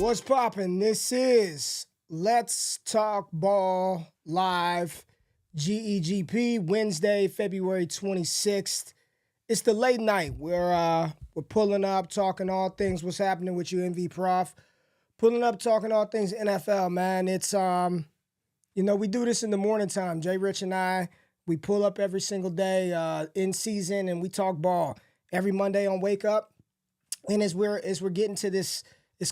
What's poppin'? This is Let's Talk Ball Live GEGP Wednesday, February 26th. It's the late night. We're pulling up, talking all things what's happening with you, MV Prof. Pulling up, talking all things NFL, man. It's we do this in the morning time. Jay Rich and I, we pull up every single day in season and we talk ball. Every Monday on Wake Up. And as we're getting to this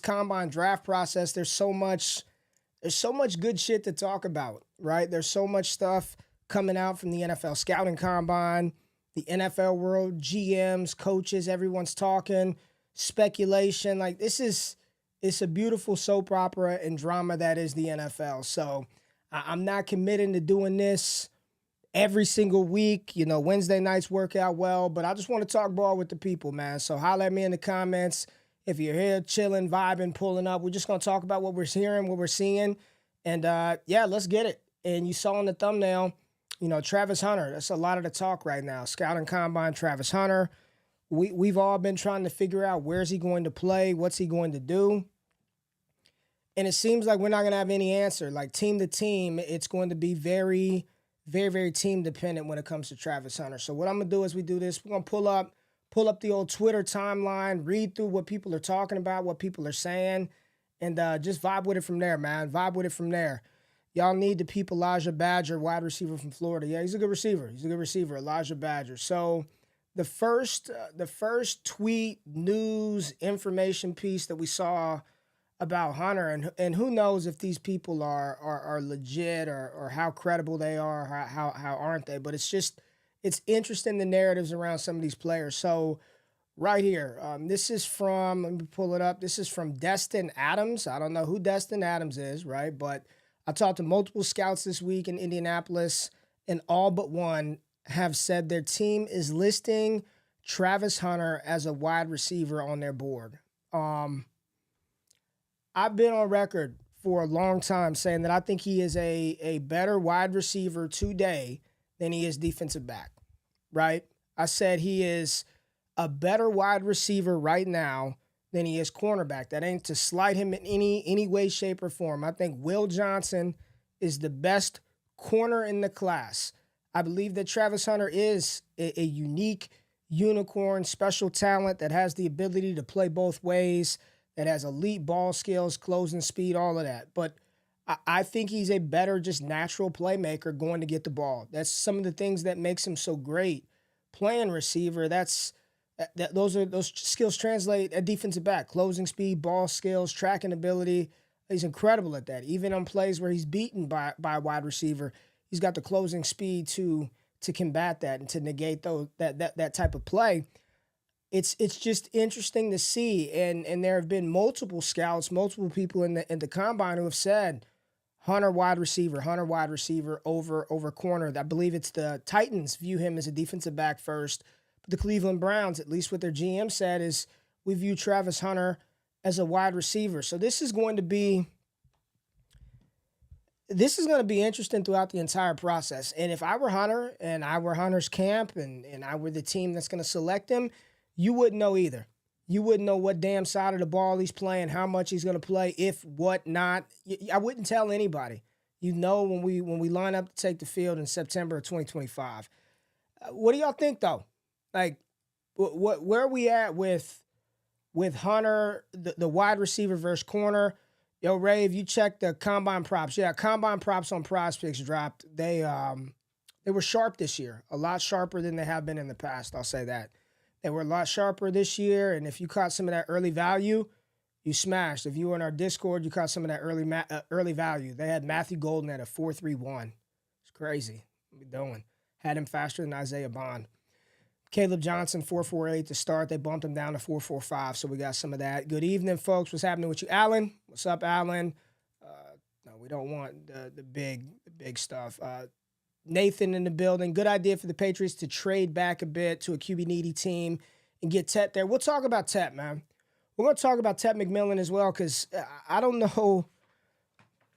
combine draft process, there's so much good shit to talk about, right? There's so much stuff coming out from the NFL scouting combine, the NFL world, GMs, coaches, everyone's talking, speculation. Like it's a beautiful soap opera and drama that is the NFL. So I'm not committing to doing this every single week. Wednesday nights work out well, but I just want to talk ball with the people, man. So holler at me in the comments. If you're here chilling, vibing, pulling up, we're just going to talk about what we're hearing, what we're seeing. And let's get it. And you saw in the thumbnail, Travis Hunter, that's a lot of the talk right now. Scouting combine, Travis Hunter. We've all been trying to figure out where's he going to play, what's he going to do. And it seems like we're not going to have any answer. Like team to team, it's going to be very, very, very team dependent when it comes to Travis Hunter. So what I'm going to do as we do this, we're going to pull up the old Twitter timeline, read through what people are talking about, what people are saying, and just vibe with it from there, man. Vibe with it from there. Y'all need to peep Elijah Badger, wide receiver from Florida. Yeah, he's a good receiver. Elijah Badger. So the first tweet, news, information piece that we saw about Hunter, and who knows if these people are legit or how credible they are, how aren't they? But it's interesting the narratives around some of these players. So right here, this is from, let me pull it up. This is from Destin Adams. I don't know who Destin Adams is, right? But I talked to multiple scouts this week in Indianapolis, and all but one have said their team is listing Travis Hunter as a wide receiver on their board. I've been on record for a long time saying that I think he is a better wide receiver today than he is defensive back, right? I said he is a better wide receiver right now than he is cornerback. That ain't to slight him in any way, shape, or form. I think Will Johnson is the best corner in the class. I believe that Travis Hunter is a unique unicorn, special talent that has the ability to play both ways, that has elite ball skills, closing speed, all of that. But I think he's a better just natural playmaker going to get the ball. That's some of the things that makes him so great. Playing receiver, those skills translate at defensive back. Closing speed, ball skills, tracking ability. He's incredible at that. Even on plays where he's beaten by a wide receiver, he's got the closing speed to combat that and to negate that type of play. It's just interesting to see, and there have been multiple scouts, multiple people in the combine who have said Hunter wide receiver over corner. I believe it's the Titans view him as a defensive back first, but the Cleveland Browns, at least what their GM said, is we view Travis Hunter as a wide receiver. So this is going to be interesting throughout the entire process. And if I were Hunter and I were Hunter's camp and I were the team that's going to select him, you wouldn't know either. You wouldn't know what damn side of the ball he's playing, how much he's going to play, if, what, not. I wouldn't tell anybody. When we line up to take the field in September of 2025. What do y'all think, though? Like, where are we at with Hunter, the wide receiver versus corner? Yo, Ray, if you check the combine props, combine props on PrizePicks dropped. They were sharp this year, a lot sharper than they have been in the past. I'll say that. They were a lot sharper this year, and if you caught some of that early value, you smashed. If you were in our Discord, you caught some of that early value. They had Matthew Golden at a 4.31. It's crazy. What are we doing? Had him faster than Isaiah Bond. Caleb Johnson, 4.48 to start. They bumped him down to 4.45, so we got some of that. Good evening, folks. What's happening with you? Alan? What's up, Alan? No, we don't want the big stuff. Nathan in the building. Good idea for the Patriots to trade back a bit to a QB needy team and get Tep there. We'll talk about Tep, man. We're going to talk about Tep McMillan as well, because I don't know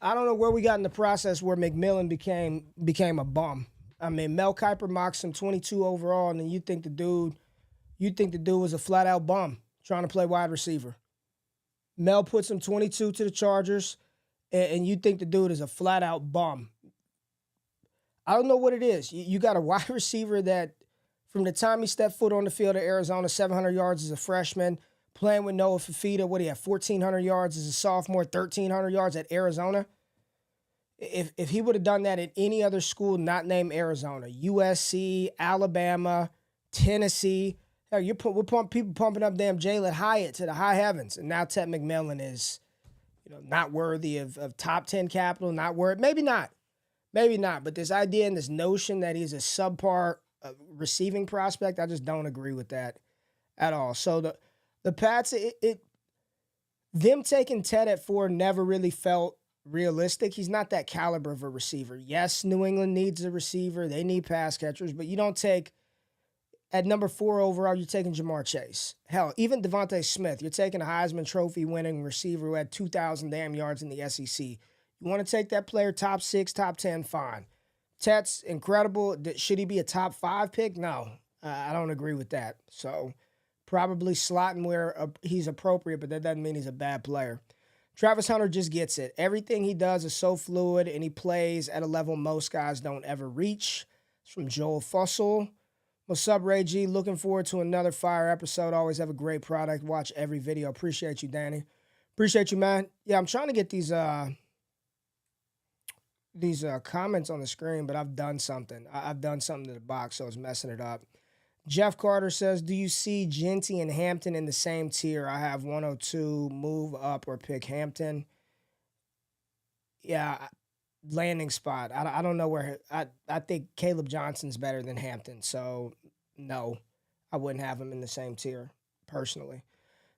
where we got in the process where McMillan became a bum. I mean, Mel Kiper mocks him 22 overall, and then you think the dude was a flat out bum trying to play wide receiver. Mel puts him 22 to the Chargers, and you think the dude is a flat-out bum. I don't know what it is. You got a wide receiver that from the time he stepped foot on the field at Arizona, 700 yards as a freshman, playing with Noah Fifita, what do you have, 1,400 yards as a sophomore, 1,300 yards at Arizona? If he would have done that at any other school not named Arizona, USC, Alabama, Tennessee, hell, we're people pumping up damn Jalen Hyatt to the high heavens, and now Ted McMillan is, not worthy of top 10 capital, not worthy, maybe not, but this idea and this notion that he's a subpar receiving prospect, I just don't agree with that at all. So the Pats, them taking Ted at 4 never really felt realistic. He's not that caliber of a receiver. Yes, New England needs a receiver. They need pass catchers, but you don't take, at number 4 overall, you're taking Jamar Chase. Hell, even Devontae Smith, you're taking a Heisman Trophy winning receiver who had 2,000 damn yards in the SEC. You want to take that player top 6, top 10, fine. Ted's incredible. Should he be a top 5 pick? No, I don't agree with that. So probably slotting where he's appropriate, but that doesn't mean he's a bad player. Travis Hunter just gets it. Everything he does is so fluid, and he plays at a level most guys don't ever reach. It's from Joel Fussell. What's up, Ray G? Looking forward to another fire episode. Always have a great product. Watch every video. Appreciate you, Danny. Appreciate you, man. Yeah, I'm trying to get these comments on the screen, but I've done something. I've done something to the box, so it's messing it up. Jeff Carter says, do you see Genty and Hampton in the same tier? I have 102, move up or pick Hampton. Yeah, landing spot. I don't know where. I think Caleb Johnson's better than Hampton, so no, I wouldn't have him in the same tier, personally.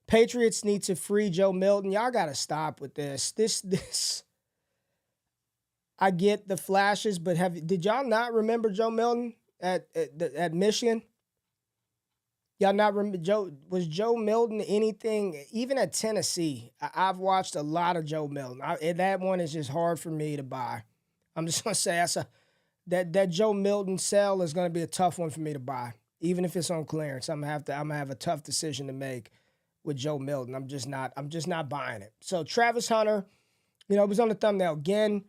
Patriots need to free Joe Milton. Y'all got to stop with this. This. I get the flashes, but did y'all not remember Joe Milton at Michigan? Y'all not remember was Joe Milton anything, even at Tennessee? I've watched a lot of Joe Milton. That one is just hard for me to buy. I'm just going to say that Joe Milton sell is going to be a tough one for me to buy. Even if it's on clearance, I'm going to have a tough decision to make with Joe Milton. I'm just not buying it. So Travis Hunter, it was on the thumbnail. Again,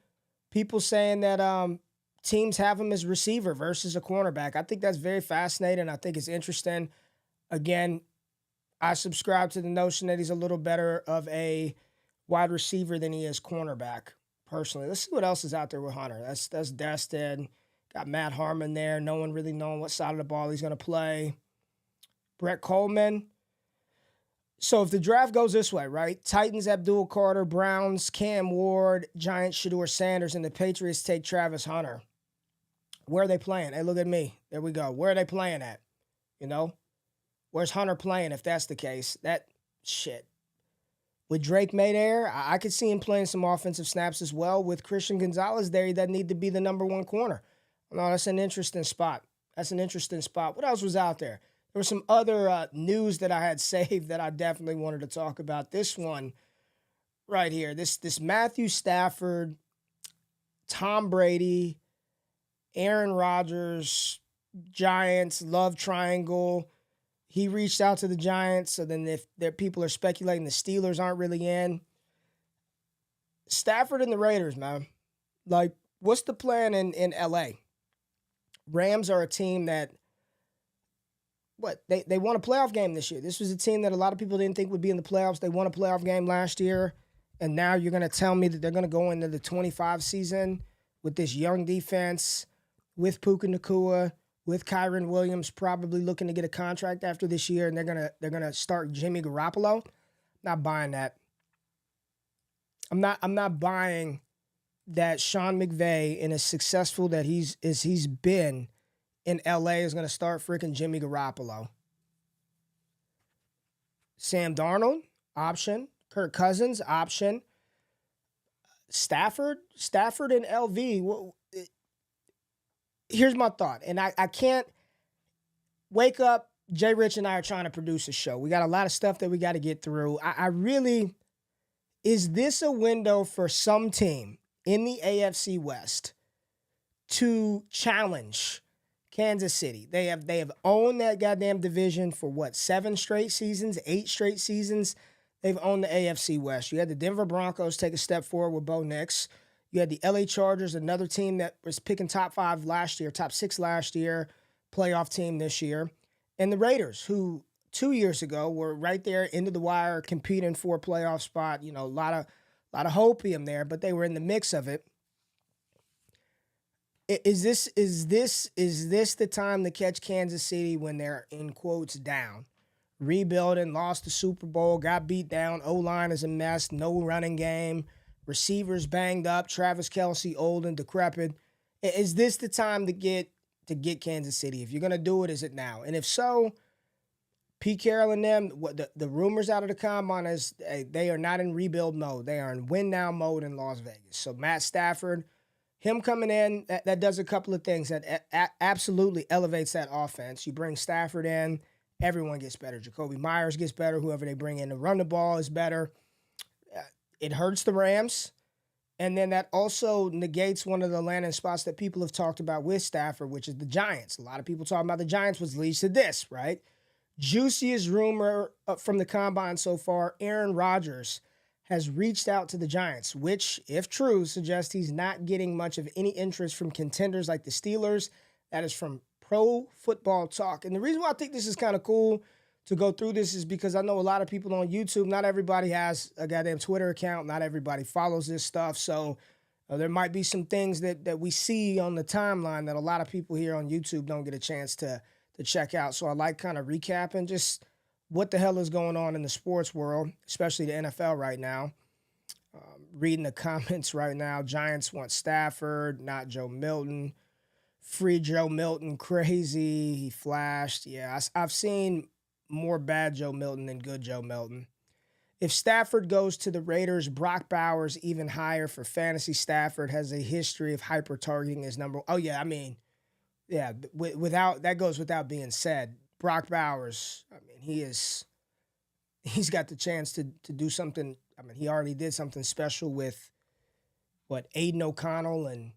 people saying that teams have him as receiver versus a cornerback. I think that's very fascinating. I think it's interesting. Again, I subscribe to the notion that he's a little better of a wide receiver than he is cornerback, personally. Let's see what else is out there with Hunter. That's Destin. Got Matt Harmon there. No one really knowing what side of the ball he's going to play. Brett Coleman. So if the draft goes this way, right? Titans, Abdul Carter. Browns, Cam Ward. Giants, Shedeur Sanders. And the Patriots take Travis Hunter. Where are they playing? Hey, look at me. There we go. Where are they playing at? Where's Hunter playing if that's the case? That shit. With Drake May there, I could see him playing some offensive snaps as well. With Christian Gonzalez there, he doesn't need to be the number 1 corner. No, that's an interesting spot. What else was out there? There was some other news that I had saved that I definitely wanted to talk about. This one right here. This Matthew Stafford, Tom Brady, Aaron Rodgers, Giants, love triangle. He reached out to the Giants, so then if their people are speculating the Steelers aren't really in. Stafford and the Raiders, man. Like, what's the plan in L.A.? Rams are a team that, they won a playoff game this year. This was a team that a lot of people didn't think would be in the playoffs. They won a playoff game last year, and now you're going to tell me that they're going to go into the 25 season with this young defense, with Puka Nacua, with Kyron Williams probably looking to get a contract after this year, and they're gonna start Jimmy Garoppolo. Not buying that. I'm not buying that Sean McVay, and as successful that he's been in LA, is gonna start freaking Jimmy Garoppolo. Sam Darnold, option. Kirk Cousins, option. Stafford and LV. Well, here's my thought, and I can't wake up. Jay Rich and I are trying to produce a show. We got a lot of stuff that we got to get through. I really, is this a window for some team in the AFC West to challenge Kansas City? They have owned that goddamn division for 7 straight seasons, 8 straight seasons. they've owned the AFC West. You had the Denver Broncos take a step forward with Bo Nix. You had the LA Chargers, another team that was picking top 5 last year, top 6 last year, playoff team this year. And the Raiders, who 2 years ago were right there into the wire competing for a playoff spot. You know, a lot of hopium there, but they were in the mix of it. Is this the time to catch Kansas City when they're in quotes down? Rebuilding, lost the Super Bowl, got beat down, O-line is a mess, no running game, receivers banged up, Travis Kelce old and decrepit. Is this the time to get Kansas City? If you're gonna do it, is it now? And if so, Pete Carroll and them, what the rumors out of the combine is they are not in rebuild mode. They are in win now mode in Las Vegas. So Matt Stafford, him coming in, that does a couple of things that absolutely elevates that offense. You bring Stafford in, everyone gets better. Jacoby Myers gets better. Whoever they bring in to run the ball is better. It hurts the Rams. And then that also negates one of the landing spots that people have talked about with Stafford, which is the Giants. A lot of people talking about the Giants, which leads to this, right? Juiciest rumor from the combine so far, Aaron Rodgers has reached out to the Giants, which, if true, suggests he's not getting much of any interest from contenders like the Steelers. That is from Pro Football Talk. And the reason why I think this is kind of cool to go through this is because I know a lot of people on YouTube, not everybody has a goddamn Twitter account. Not everybody follows this stuff. So there might be some things that we see on the timeline that a lot of people here on YouTube don't get a chance to check out. So I like kind of recapping just what the hell is going on in the sports world, especially the NFL right now. Reading the comments right now, Giants want Stafford, not Joe Milton. Free Joe Milton, crazy. He flashed. Yeah, I've seen more bad Joe Milton than good Joe Milton. If Stafford goes to the Raiders, Brock Bowers even higher for fantasy. Stafford has a history of hyper targeting his number. Oh yeah, I mean, yeah, without that goes without being said. Brock Bowers, I mean, he's got the chance to do something. I mean, he already did something special with Aiden O'Connell, and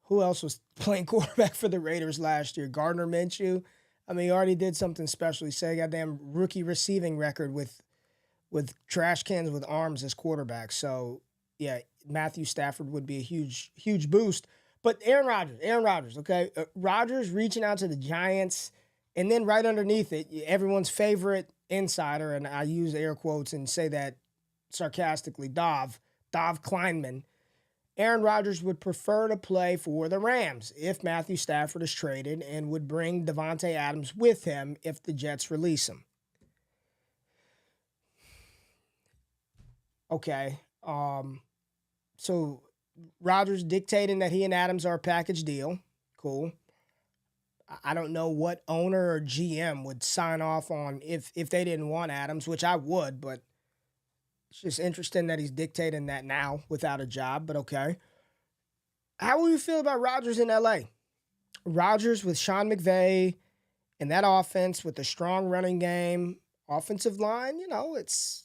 who else was playing quarterback for the Raiders last year? Gardner Minshew. I mean, he already did something special. He set a goddamn rookie receiving record with trash cans with arms as quarterback. So yeah, Matthew Stafford would be a huge boost. But Aaron Rodgers, okay? Rodgers reaching out to the Giants, and then right underneath it, everyone's favorite insider, and I use air quotes and say that sarcastically, Dov Kleinman. Aaron Rodgers would prefer to play for the Rams if Matthew Stafford is traded and would bring Davante Adams with him if the Jets release him. Okay. So Rodgers dictating that he and Adams are a package deal. Cool. I don't know what owner or GM would sign off on if they didn't want Adams, which I would, but it's just interesting that he's dictating that now without a job, but okay. How will you feel about Rodgers in LA? Rodgers with Sean McVay and that offense with a strong running game, offensive line, it's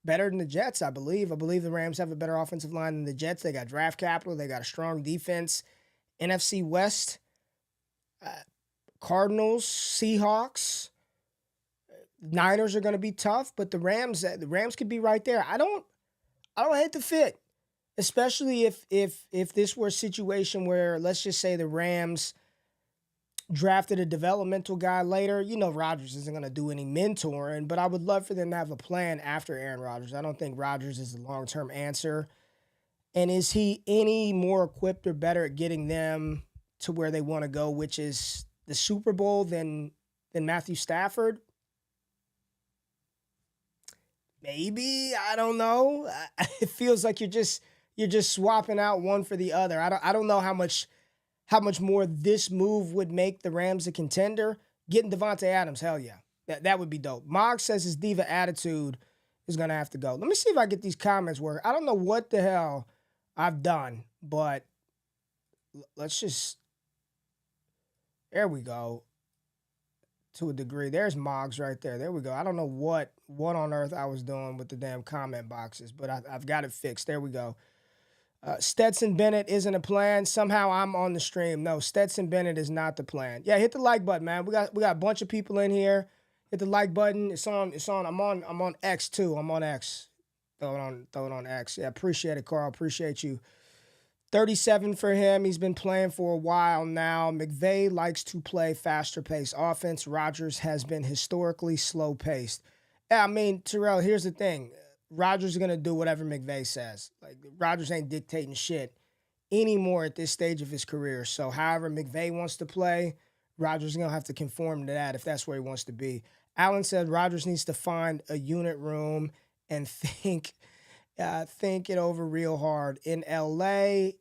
better than the Jets, I believe. I believe the Rams have a better offensive line than the Jets. They got draft capital. They got a strong defense. NFC West, Cardinals, Seahawks, Niners are going to be tough, but the Rams could be right there. I don't hate the fit, especially if this were a situation where, let's just say, the Rams drafted a developmental guy later. Rodgers isn't going to do any mentoring, but I would love for them to have a plan after Aaron Rodgers. I don't think Rodgers is the long-term answer. And is he any more equipped or better at getting them to where they want to go, which is the Super Bowl, than Matthew Stafford? Maybe, I don't know. It feels like you're just swapping out one for the other. I don't know how much more this move would make the Rams a contender. Getting Davante Adams, hell yeah. That would be dope. Mogg says his diva attitude is going to have to go. Let me see if I get these comments work. I don't know what the hell I've done, but let's just... There we go. To a degree. There's Moggs right there. There we go. I don't know what on earth I was doing with the damn comment boxes, but I've got it fixed. There we go. Stetson Bennett isn't a plan. Somehow I'm on the stream. No, Stetson Bennett is not the plan. Yeah, hit the like button, man. We got a bunch of people in here. Hit the like button. It's on. It's on. I'm on X too. I'm on X. Throw it on X. Yeah, appreciate it, Carl. Appreciate you. 37 for him. He's been playing for a while now. McVay likes to play faster paced offense. Rodgers has been historically slow paced. Yeah, I mean, Terrell, here's the thing. Rodgers is going to do whatever McVay says. Like, Rodgers ain't dictating shit anymore at this stage of his career. So, however McVay wants to play, Rodgers is going to have to conform to that if that's where he wants to be. Allen said Rodgers needs to find a unit room and think it over real hard. In LA,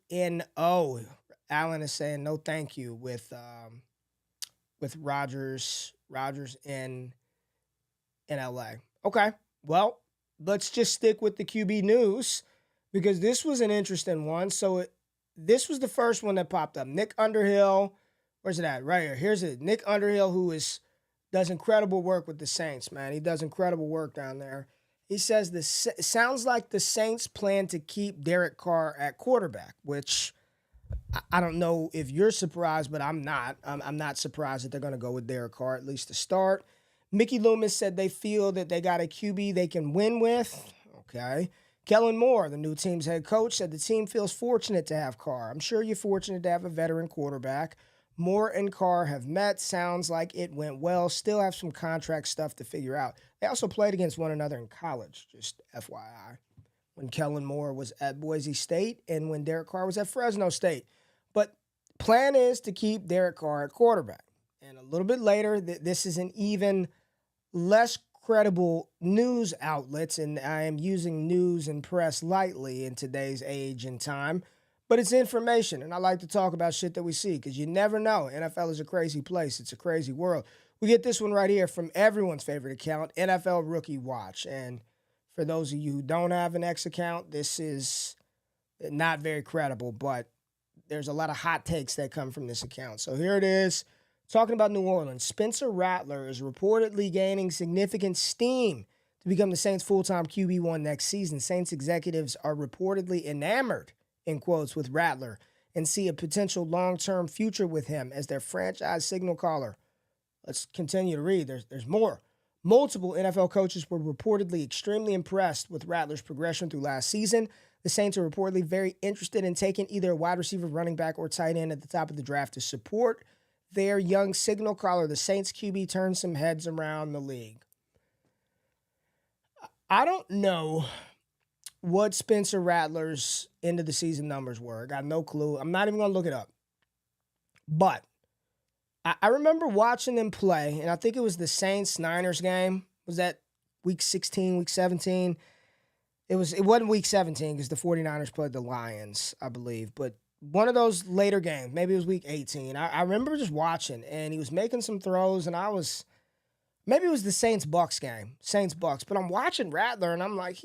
Allen is saying no thank you with Rodgers in LA. Okay. Well, let's just stick with the QB news because this was an interesting one. So this was the first one that popped up. Nick Underhill, where's it at? Right here. Here's it. Nick Underhill, who does incredible work with the Saints, man. He does incredible work down there. He says it sounds like the Saints plan to keep Derek Carr at quarterback, which I don't know if you're surprised, but I'm not. I'm not surprised that they're going to go with Derek Carr, at least to start. Mickey Loomis said they feel that they got a QB they can win with. Okay. Kellen Moore, the new team's head coach, said the team feels fortunate to have Carr. I'm sure you're fortunate to have a veteran quarterback. Moore and Carr have met. Sounds like it went well. Still have some contract stuff to figure out. They also played against one another in college, just FYI, when Kellen Moore was at Boise State and when Derek Carr was at Fresno State. But plan is to keep Derek Carr at quarterback. And a little bit later, this is an even less credible news outlets, and I am using news and press lightly in today's age and time, but it's information, and I like to talk about shit that we see because you never know. NFL is a crazy place. It's a crazy world. We get this one right here from everyone's favorite account, NFL Rookie Watch. And for those of you who don't have an X account, this is not very credible, but there's a lot of hot takes that come from this account. So here it is. Talking about New Orleans, Spencer Rattler is reportedly gaining significant steam to become the Saints' full-time QB1 next season. Saints executives are reportedly enamored, in quotes, with Rattler and see a potential long-term future with him as their franchise signal caller. Let's continue to read. There's more. Multiple NFL coaches were reportedly extremely impressed with Rattler's progression through last season. The Saints are reportedly very interested in taking either a wide receiver, running back, or tight end at the top of the draft to support their young signal caller. The Saints QB turned some heads around the league. I don't know what Spencer Rattler's end of the season numbers were. I got no clue. I'm not even going to look it up. But I remember watching them play, and I think it was the Saints-Niners game. Was that week 16, week 17? It wasn't week 17 because the 49ers played the Lions, I believe. But one of those later games, maybe it was week 18. I remember just watching, and he was making some throws, and maybe it was the Saints-Bucks game, Saints-Bucks. But I'm watching Rattler, and I'm like,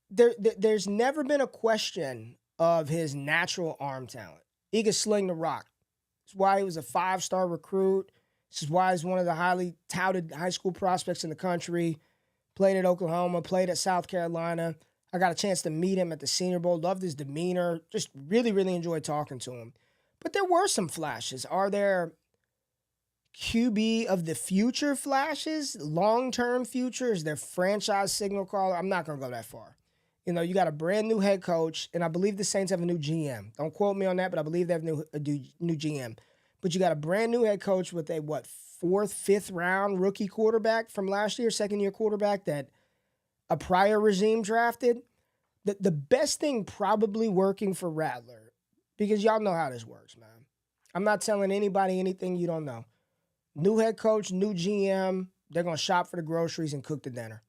there's never been a question of his natural arm talent. He could sling the rock. That's why he was a 5-star recruit. This is why he's one of the highly touted high school prospects in the country. Played at Oklahoma, played at South Carolina. I got a chance to meet him at the Senior Bowl. Loved his demeanor. Just really, really enjoyed talking to him. But there were some flashes. Are there QB of the future flashes? Long-term future? Is there franchise signal caller? I'm not going to go that far. You know, you got a brand new head coach, and I believe the Saints have a new GM. Don't quote me on that, but I believe they have a new GM. But you got a brand new head coach with a, 4th, 5th round rookie quarterback from last year, second-year quarterback that a prior regime drafted. The best thing probably working for Rattler, because y'all know how this works, man. I'm not telling anybody anything you don't know. New head coach, new GM, they're going to shop for the groceries and cook the dinner.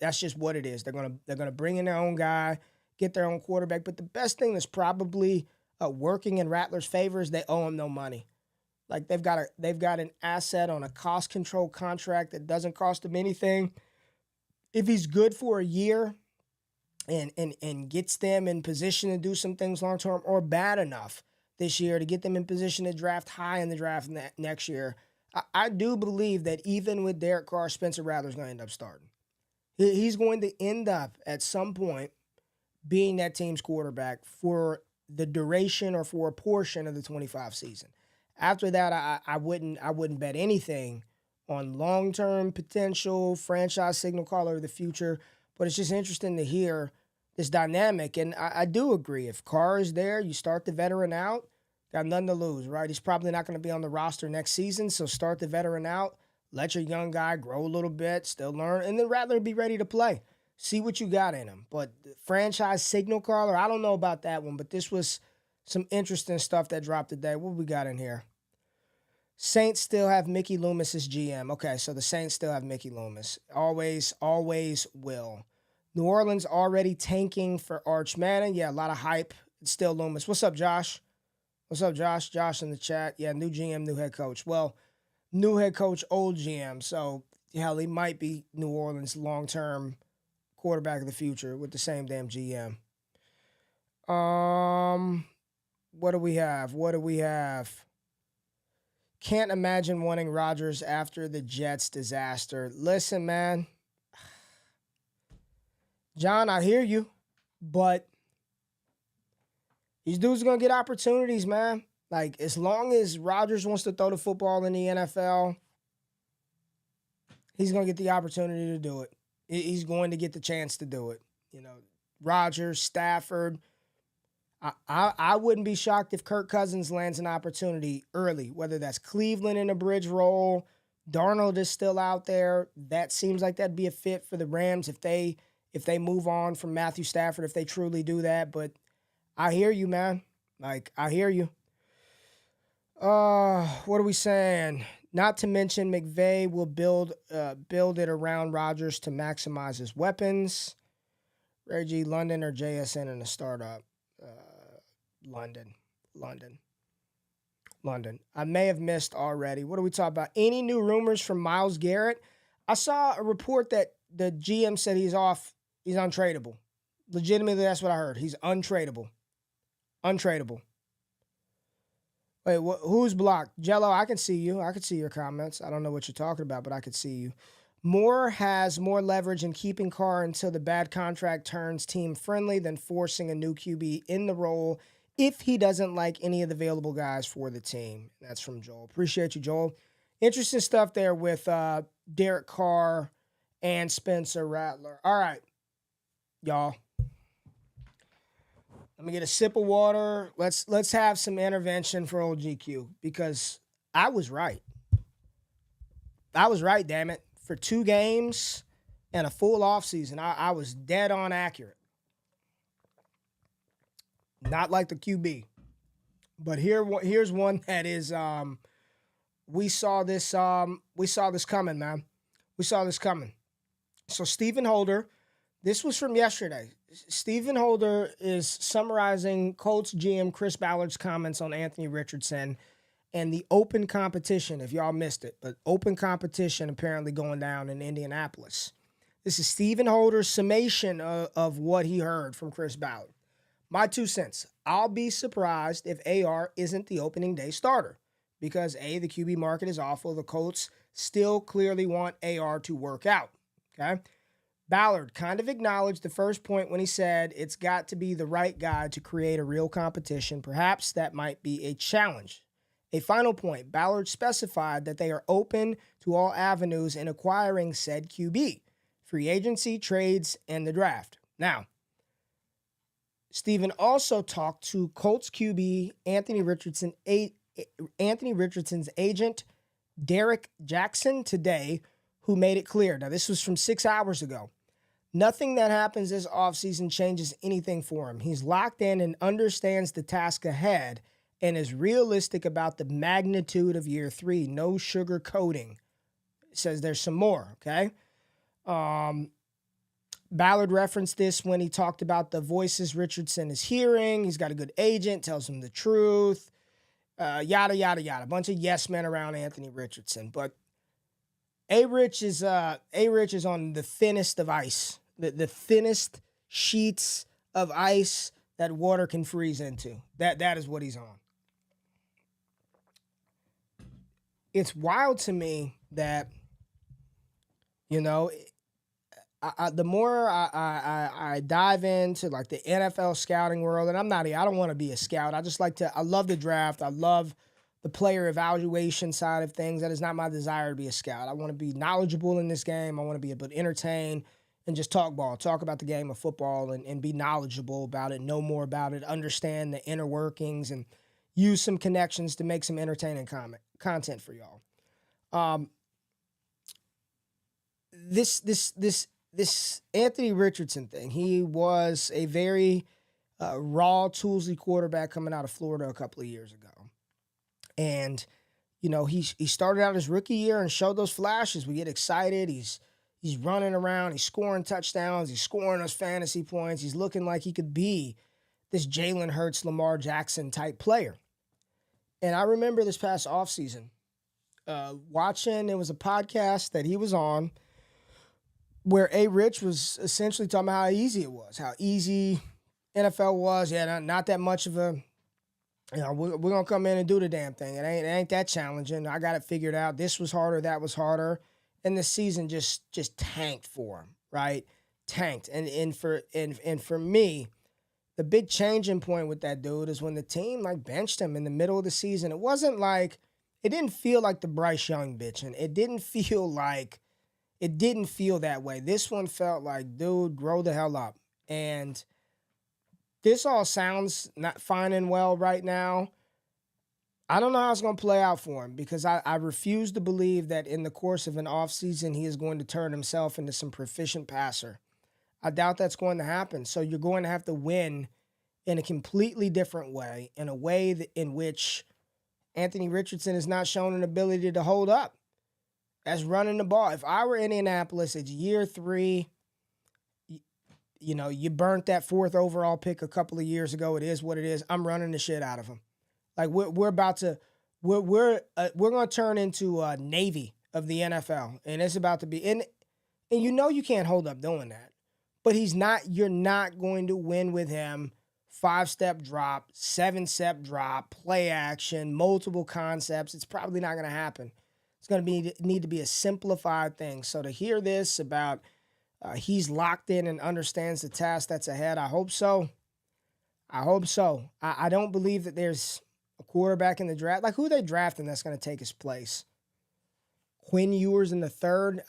That's just what it is. They're gonna bring in their own guy, get their own quarterback. But the best thing that's probably working in Rattler's favor is they owe him no money. Like they've got an asset on a cost control contract that doesn't cost him anything. If he's good for a year and gets them in position to do some things long term, or bad enough this year to get them in position to draft high in the draft next year, I do believe that even with Derek Carr, Spencer Rattler's going to end up starting. He's going to end up at some point being that team's quarterback for the duration or for a portion of the 25 season. After that, I wouldn't bet anything on long-term potential franchise signal caller of the future. But it's just interesting to hear this dynamic. And I do agree. If Carr is there, you start the veteran out, got nothing to lose, right? He's probably not going to be on the roster next season. So start the veteran out, let your young guy grow a little bit, still learn, and then rather be ready to play. See what you got in him. But franchise signal caller, I don't know about that one, but this was some interesting stuff that dropped today. What we got in here? Saints still have Mickey Loomis as GM. Okay, so the Saints still have Mickey Loomis. Always, always will. New Orleans already tanking for Arch Manning. Yeah, a lot of hype. It's still Loomis. What's up, Josh? What's up, Josh? Josh in the chat. Yeah, new GM, new head coach. Well, new head coach, old GM. So, hell, he might be New Orleans' long-term quarterback of the future with the same damn GM. What do we have? What do we have? Can't imagine wanting Rodgers after the Jets disaster. Listen, man. John, I hear you, but these dudes are going to get opportunities, man. Like, as long as Rodgers wants to throw the football in the NFL, he's going to get the opportunity to do it. He's going to get the chance to do it. You know, Rodgers, Stafford. I wouldn't be shocked if Kirk Cousins lands an opportunity early, whether that's Cleveland in a bridge role, Darnold is still out there. That seems like that'd be a fit for the Rams if they move on from Matthew Stafford, if they truly do that. But I hear you, man. Like, I hear you. What are we saying? Not to mention McVay will build it around Rodgers to maximize his weapons. Reggie, London or JSN in a startup? London. I may have missed already. What are we talking about? Any new rumors from Myles Garrett? I saw a report that the GM said he's off. He's untradeable. Legitimately, that's what I heard. He's untradeable. Wait, who's blocked? Jello, I can see you. I can see your comments. I don't know what you're talking about, but I can see you. Moore has more leverage in keeping Carr until the bad contract turns team friendly than forcing a new QB in the role if he doesn't like any of the available guys for the team. That's from Joel. Appreciate you, Joel. Interesting stuff there with Derek Carr and Spencer Rattler. All right, y'all. Let me get a sip of water. Let's have some intervention for old GQ because I was right. Damn it. For 2 games and a full offseason, I was dead on accurate. Not like the QB. But here's one that is we saw this coming, man. We saw this coming. So Stephen Holder, this was from yesterday. Stephen Holder is summarizing Colts GM Chris Ballard's comments on Anthony Richardson and the open competition, if y'all missed it, but open competition apparently going down in Indianapolis. This is Stephen Holder's summation of what he heard from Chris Ballard. My 2 cents. I'll be surprised if AR isn't the opening day starter because A, the QB market is awful. The Colts still clearly want AR to work out, okay? Ballard kind of acknowledged the first point when he said it's got to be the right guy to create a real competition. Perhaps that might be a challenge. A final point, Ballard specified that they are open to all avenues in acquiring said QB, free agency, trades, and the draft. Now, Stephen also talked to Colts QB Anthony Richardson's agent, Derek Jackson, today, who made it clear. Now, this was from 6 hours ago. Nothing that happens this offseason changes anything for him. He's locked in and understands the task ahead and is realistic about the magnitude of year 3. No sugarcoating. Says there's some more, okay? Ballard referenced this when he talked about the voices Richardson is hearing. He's got a good agent, tells him the truth, yada, yada, yada. A bunch of yes men around Anthony Richardson. But A-Rich is on the thinnest of ice, the thinnest sheets of ice that water can freeze into. That is what he's on. It's wild to me that, you know, the more I dive into like the NFL scouting world, and I don't want to be a scout. I love the draft. I love the player evaluation side of things. That is not my desire to be a scout. I want to be knowledgeable in this game. I want to be able to entertain and just talk ball, talk about the game of football and be knowledgeable about it, know more about it, understand the inner workings, and use some connections to make some entertaining content for y'all. This Anthony Richardson thing, he was a very raw, toolsy quarterback coming out of Florida a couple of years ago. And, you know, he started out his rookie year and showed those flashes. We get excited. He's running around. He's scoring touchdowns. He's scoring us fantasy points. He's looking like he could be this Jalen Hurts, Lamar Jackson type player. And I remember this past offseason watching, there was a podcast that he was on where A. Rich was essentially talking about how easy it was, how easy NFL was. Yeah, not that much of a, you know, we're going to come in and do the damn thing. It ain't that challenging. I got it figured out. This was harder. That was harder. And the season just tanked for him, right? Tanked. And for me, the big changing point with that dude is when the team like benched him in the middle of the season. It wasn't like, it didn't feel like the Bryce Young bitching. It didn't feel that way. This one felt like, dude, grow the hell up. And this all sounds not fine and well right now. I don't know how it's going to play out for him because I refuse to believe that in the course of an offseason, he is going to turn himself into some proficient passer. I doubt that's going to happen. So you're going to have to win in a completely different way, in a way in which Anthony Richardson has not shown an ability to hold up. That's running the ball. If I were Indianapolis, it's year 3. You know, you burnt that 4th overall pick a couple of years ago. It is what it is. I'm running the shit out of him. Like we're about to, we're going to turn into a Navy of the NFL, and it's about to be. And you know you can't hold up doing that, but you're not going to win with him. 5-step drop, 7-step drop, play action, multiple concepts. It's probably not going to happen. It's going to need to be a simplified thing. So to hear this about he's locked in and understands the task that's ahead, I hope so. I don't believe that there's a quarterback in the draft. Like, who are they drafting that's going to take his place? Quinn Ewers in the 3rd?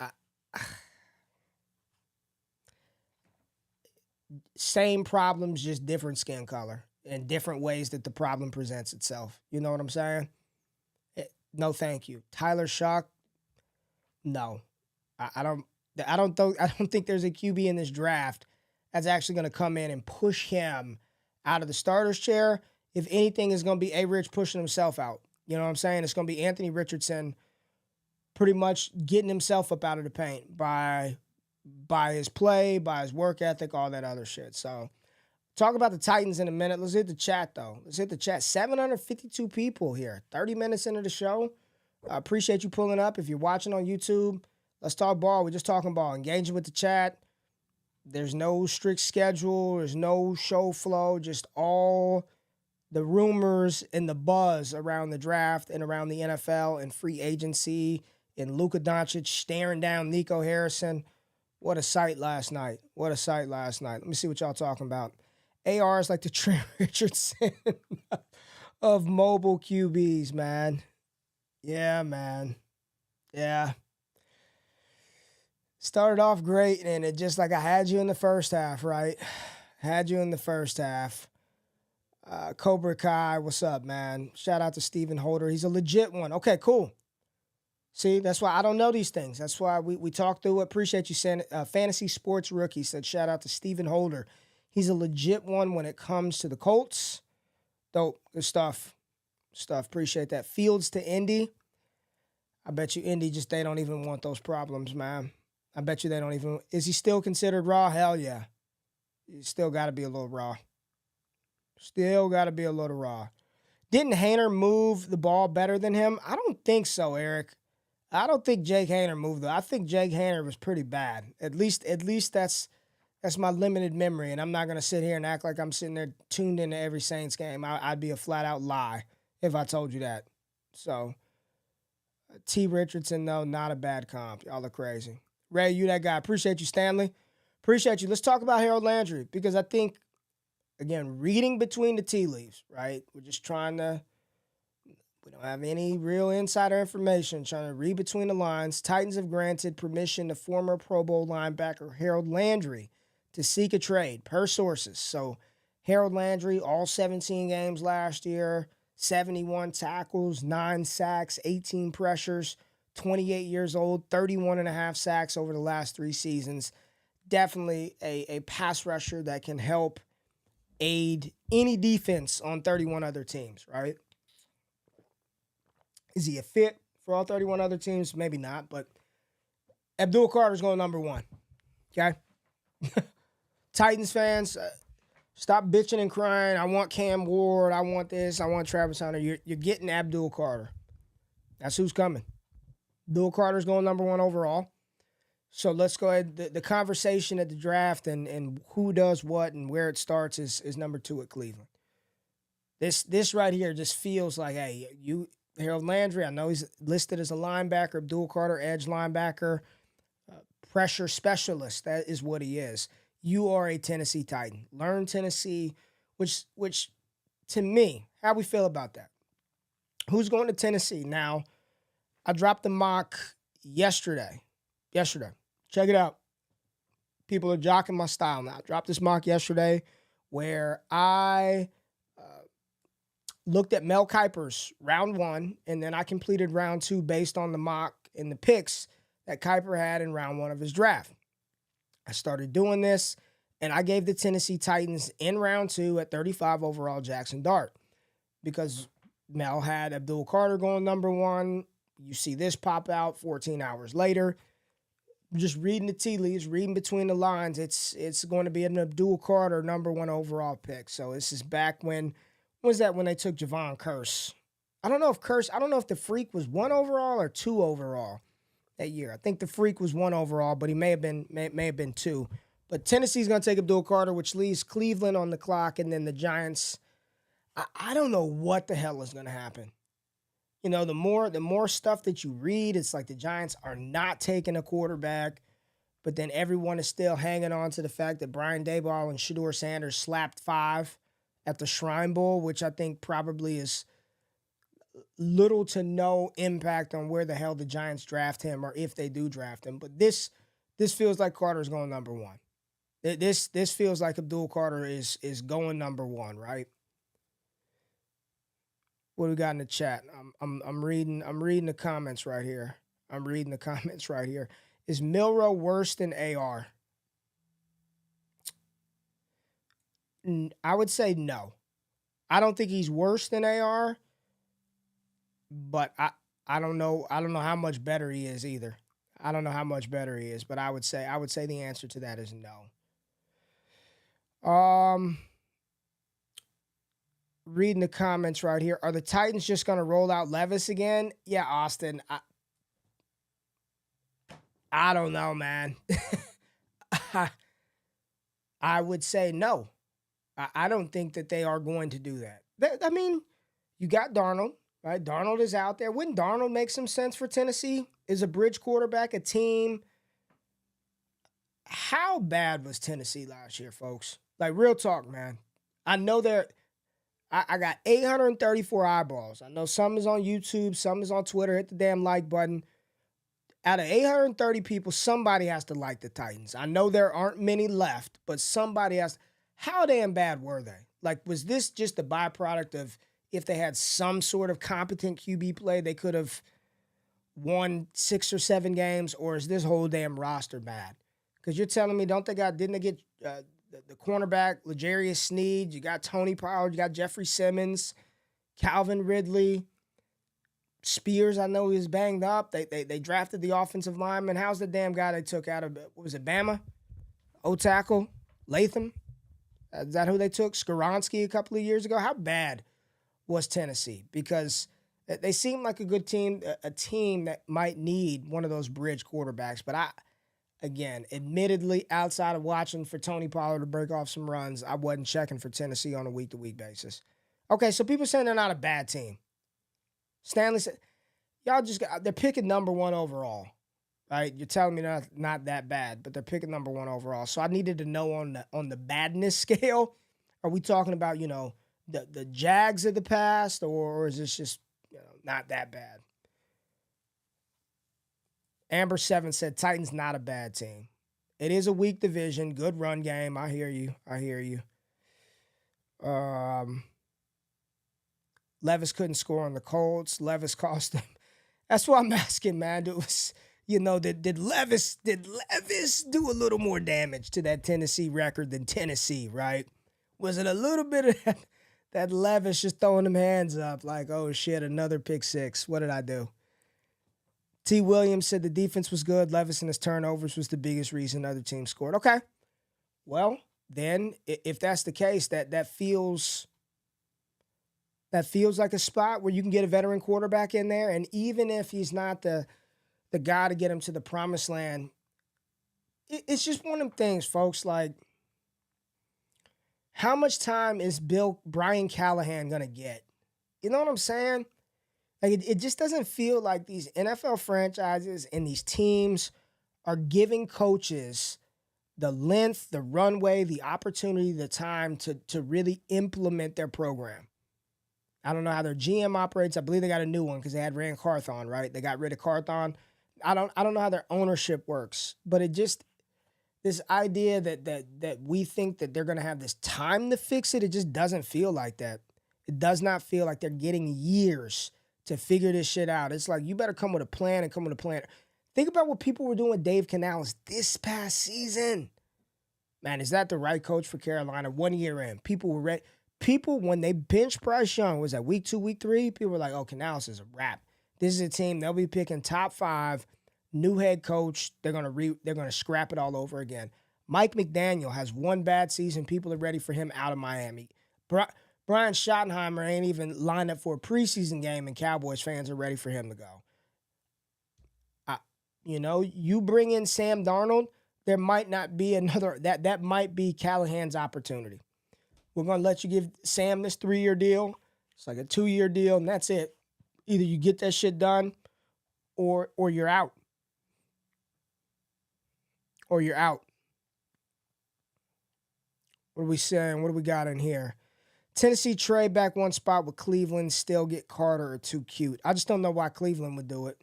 Same problems, just different skin color and different ways that the problem presents itself. You know what I'm saying? No, thank you. Tyler Shough? No. I don't think there's a QB in this draft that's actually going to come in and push him out of the starter's chair. If anything, is going to be A-Rich pushing himself out. You know what I'm saying? It's going to be Anthony Richardson pretty much getting himself up out of the paint by his play, by his work ethic, all that other shit. So talk about the Titans in a minute. Let's hit the chat, though. 752 people here. 30 minutes into the show. I appreciate you pulling up. If you're watching on YouTube, let's talk ball. We're just talking ball. Engaging with the chat. There's no strict schedule. There's no show flow. Just all the rumors and the buzz around the draft and around the NFL and free agency and Luka Doncic staring down Nico Harrison. What a sight last night. Let me see what y'all talking about. AR is like the Trent Richardson of mobile QBs, man. Yeah, man. Yeah. Started off great, and it just like I had you in the first half, right? Cobra Kai, what's up, man? Shout out to Stephen Holder. He's a legit one. Okay, cool. See, that's why I don't know these things. That's why we talked through it. Appreciate you, Fantasy Sports Rookie said shout out to Stephen Holder. He's a legit one when it comes to the Colts. Dope. Good stuff. Appreciate that. Fields to Indy. I bet you Indy they don't even want those problems, man. I bet you they don't even. Is he still considered raw? Hell yeah. You still got to be a little raw. Didn't Haener move the ball better than him? I don't think so, Eric. I don't think Jake Haener moved it. I think Jake Haener was pretty bad. At least that's my limited memory, and I'm not going to sit here and act like I'm sitting there tuned into every Saints game. I'd be a flat-out lie if I told you that. So, T. Richardson, though, not a bad comp. Y'all are crazy. Ray, you that guy. Appreciate you, Stanley. Appreciate you. Let's talk about Harold Landry because I think, again, reading between the tea leaves, right? We're just trying to We don't have any real insider information. Trying to read between the lines. Titans have granted permission to former Pro Bowl linebacker Harold Landry to seek a trade, per sources. So Harold Landry, all 17 games last year, 71 tackles, 9 sacks, 18 pressures, 28 years old, 31 and a half sacks over the last 3 seasons. Definitely a pass rusher that can help aid any defense on 31 other teams, right? Is he a fit for all 31 other teams? Maybe not, but Abdul Carter's going number 1, okay? Titans fans, stop bitching and crying. I want Cam Ward. I want this. I want Travis Hunter. You're getting Abdul Carter. That's who's coming. Abdul Carter's going number 1 overall. So let's go ahead. The conversation at the draft and who does what and where it starts is number 2 at Cleveland. This right here just feels like, hey, Harold Landry, I know he's listed as a linebacker, Abdul Carter, edge linebacker, pressure specialist. That is what he is. You are a Tennessee Titan. Learn Tennessee, which to me, how we feel about that? Who's going to Tennessee? Now, I dropped the mock yesterday. Check it out. People are jocking my style now. I dropped this mock yesterday where I looked at Mel Kiper's round 1, and then I completed round 2 based on the mock and the picks that Kiper had in round 1 of his draft. I started doing this, and I gave the Tennessee Titans in round 2 at 35 overall Jackson Dart because Mel had Abdul Carter going number 1. You see this pop out 14 hours later. Just reading the tea leaves, reading between the lines, it's going to be an Abdul Carter number 1 overall pick. So this is back when was that when they took Javon Curse? I don't know if the Freak was 1 overall or 2 overall that year. I think the Freak was 1 overall, but he may have been 2. But Tennessee's going to take Abdul Carter, which leaves Cleveland on the clock, and then the Giants. I don't know what the hell is going to happen. You know, the more stuff that you read, it's like the Giants are not taking a quarterback, but then everyone is still hanging on to the fact that Brian Daboll and Shedeur Sanders slapped 5 at the Shrine Bowl, which I think probably is little to no impact on where the hell the Giants draft him or if they do draft him. But this feels like Carter's going number 1. This feels like Abdul Carter is going number 1, right? What do we got in the chat? I'm reading the comments right here. Is Milroe worse than AR? I would say no. I don't think he's worse than AR, but I don't know how much better he is either. I don't know how much better he is, but I would say the answer to that is no. Reading the comments right here. Are the Titans just going to roll out Levis again? Yeah, Austin. I don't know, man. I would say no. I don't think that they are going to do that. I mean, you got Darnold, right? Darnold is out there. Wouldn't Darnold make some sense for Tennessee? Is a bridge quarterback a team? How bad was Tennessee last year, folks? Like, real talk, man. I know I got 834 eyeballs. I know some is on YouTube, some is on Twitter. Hit the damn like button. Out of 830 people, somebody has to like the Titans. I know there aren't many left, but somebody has. How damn bad were they? Like, was this just a byproduct of if they had some sort of competent QB play, they could have won 6 or 7 games, or is this whole damn roster bad? Because you're telling me, didn't they get the cornerback, L'Jarius Sneed, you got Tony Pollard, you got Jeffrey Simmons, Calvin Ridley, Spears, I know he was banged up. They drafted the offensive lineman. How's the damn guy they took out of, what was it, Bama? O-tackle? Latham? Is that who they took? Skoronski a couple of years ago? How bad was Tennessee? Because they seem like a good team, a team that might need one of those bridge quarterbacks. But again, admittedly, outside of watching for Tony Pollard to break off some runs, I wasn't checking for Tennessee on a week-to-week basis. Okay, so people saying they're not a bad team. Stanley said, they're picking number 1 overall, right? You're telling me they're not that bad, but they're picking number 1 overall. So I needed to know on the badness scale, are we talking about, the Jags of the past, or is this just, Not that bad. Amber7 said Titans not a bad team. It is a weak division, good run game. I hear you. Levis couldn't score on the Colts. Levis cost them. That's what I'm asking, man. Did Levis do a little more damage to that Tennessee record than Tennessee, right? Was it a little bit of that Levis just throwing them hands up like, oh shit, another pick six. What did I do? T. Williams said the defense was good. Levis and his turnovers was the biggest reason other teams scored. Okay. Well, then if that's the case, that feels like a spot where you can get a veteran quarterback in there. And even if he's not the guy to get him to the promised land, it's just one of them things, folks. Like, how much time is Brian Callahan going to get? You know what I'm saying? Like, it just doesn't feel like these NFL franchises and these teams are giving coaches the length, the runway, the opportunity, the time to really implement their program. I don't know how their GM operates. I believe they got a new one because they had Rand Carthon, right? They got rid of Carthon. I don't know how their ownership works, but it just, this idea that we think that they're going to have this time to fix it, it just doesn't feel like that. It does not feel like they're getting years to figure this shit out. It's like, you better come with a plan and come with a plan. Think about what people were doing with Dave Canales this past season. Man, is that the right coach for Carolina? 1 year in, people were ready. People, when they benched Bryce Young, was that week 2, week 3? People were like, oh, Canales is a wrap. This is a team, they'll be picking top 5, new head coach. They're gonna scrap it all over again. Mike McDaniel has one bad season. People are ready for him out of Miami. Brian Schottenheimer ain't even lined up for a preseason game, and Cowboys fans are ready for him to go. You bring in Sam Darnold, there might not be another, that might be Callahan's opportunity. We're going to let you give Sam this 3-year deal. It's like a 2-year deal, and that's it. Either you get that shit done or you're out. Or you're out. What are we saying? What do we got in here? Tennessee trade back one spot with Cleveland, still get Carter or too cute. I just don't know why Cleveland would do it.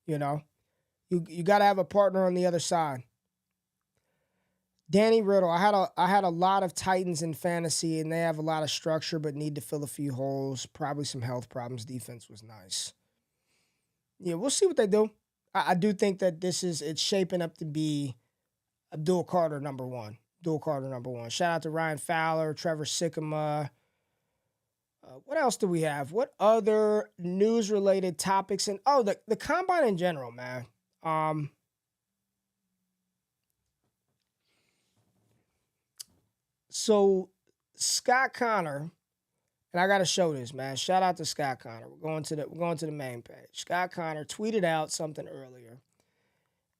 You got to have a partner on the other side. Danny Riddle, I had a lot of Titans in fantasy, and they have a lot of structure but need to fill a few holes. Probably some health problems. Defense was nice. Yeah, we'll see what they do. I do think that it's shaping up to be Abdul Carter number one. Shout out to Ryan Fowler, Trevor Sikkema. What else do we have? What other news-related topics? And the combine in general, man. So Scott Connor, and I got to show this, man. Shout out to Scott Connor. We're going to the main page. Scott Connor tweeted out something earlier,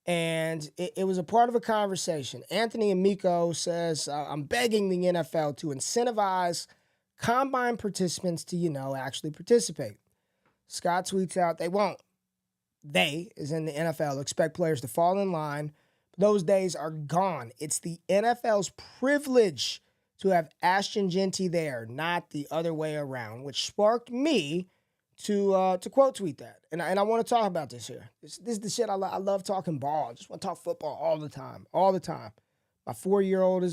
and it was a part of a conversation. Anthony Amico says, I'm begging the NFL to incentivize combine participants to, actually participate. Scott tweets out, they won't. They, as in the NFL, expect players to fall in line. Those days are gone. It's the NFL's privilege to have Ashton Jeanty there, not the other way around, which sparked me to quote tweet that. And I want to talk about this here. This is the shit I love talking ball. I just want to talk football all the time. My 5-year-old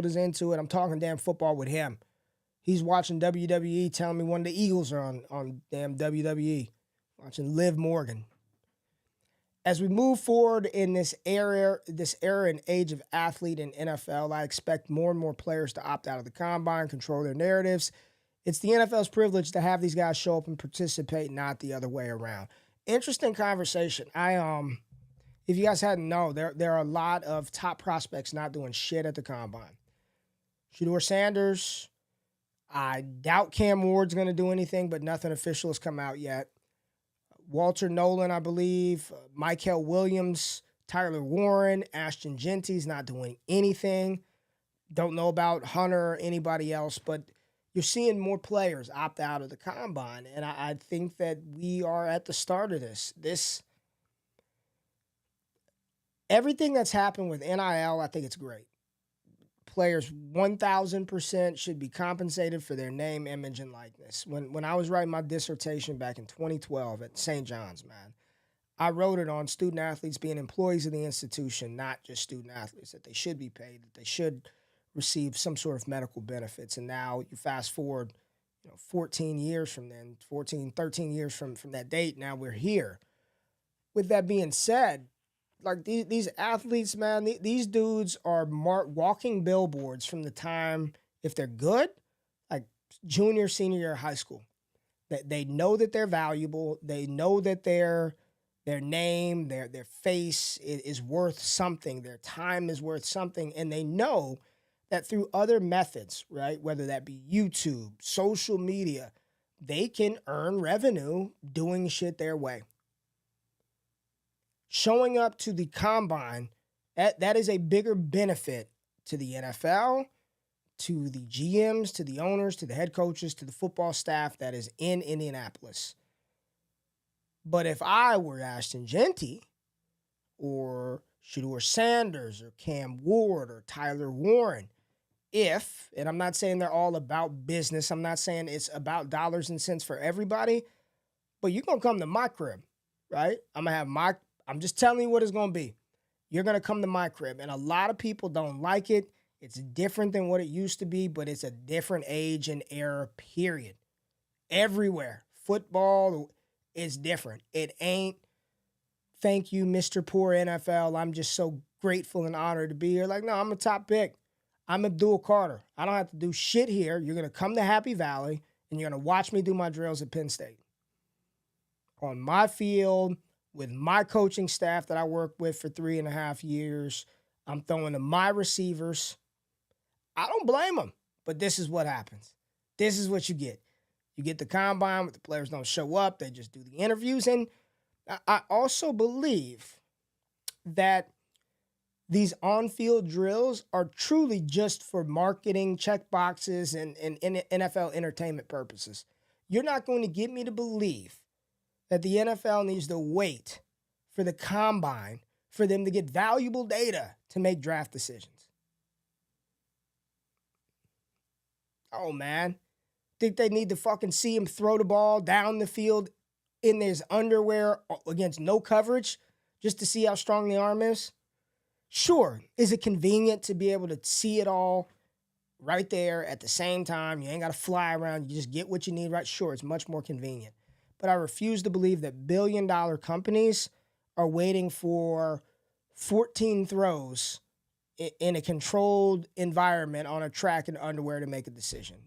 is into it. I'm talking damn football with him. He's watching WWE, telling me one of the Eagles are on damn WWE. Watching Liv Morgan. As we move forward in this era and age of athlete in NFL, I expect more and more players to opt out of the combine, control their narratives. It's the NFL's privilege to have these guys show up and participate, not the other way around. Interesting conversation. If you guys hadn't known, there are a lot of top prospects not doing shit at the combine. Shedeur Sanders, I doubt Cam Ward's going to do anything, but nothing official has come out yet. Walter Nolan, I believe, Michael Williams, Tyler Warren, Ashton Jeanty's not doing anything. Don't know about Hunter or anybody else, but you're seeing more players opt out of the combine, and I think that we are at the start of this. Everything that's happened with NIL, I think it's great. players 1,000% should be compensated for their name, image, and likeness. When I was writing my dissertation back in 2012 at St. John's, man, I wrote it on student athletes being employees of the institution, not just student athletes, that they should be paid, that they should receive some sort of medical benefits. And now you fast forward, 14 years from then, 14, 13 years from that date, now we're here. With that being said, like these athletes, man, these dudes are walking billboards from the time, if they're good, like junior, senior year of high school. That they know that they're valuable. They know that their name, their face is worth something. Their time is worth something. And they know that through other methods, right, whether that be YouTube, social media, they can earn revenue doing shit their way. Showing up to the combine, that is a bigger benefit to the NFL, to the GMs, to the owners, to the head coaches, to the football staff that is in Indianapolis. But if I were Ashton Jeanty or Shedeur Sanders or Cam Ward or Tyler Warren, and I'm not saying they're all about business, I'm not saying it's about dollars and cents for everybody, but you're going to come to my crib, right? I'm just telling you what it's going to be. You're going to come to my crib, and a lot of people don't like it. It's different than what it used to be, but it's a different age and era, period. Everywhere. Football is different. It ain't, thank you, Mr. Poor NFL. I'm just so grateful and honored to be here. Like, no, I'm a top pick. I'm Abdul Carter. I don't have to do shit here. You're going to come to Happy Valley, and you're going to watch me do my drills at Penn State. On my field, with my coaching staff that I worked with for 3.5 years, I'm throwing to my receivers. I don't blame them, but this is what happens. This is what you get. You get the combine, but the players don't show up. They just do the interviews. And I also believe that these on-field drills are truly just for marketing, check boxes, and NFL entertainment purposes. You're not going to get me to believe that the NFL needs to wait for the combine for them to get valuable data to make draft decisions. Oh, man. Think they need to fucking see him throw the ball down the field in his underwear against no coverage just to see how strong the arm is? Sure. Is it convenient to be able to see it all right there at the same time? You ain't got to fly around. You just get what you need, right? Sure, it's much more convenient. But I refuse to believe that billion-dollar companies are waiting for 14 throws in a controlled environment on a track in underwear to make a decision.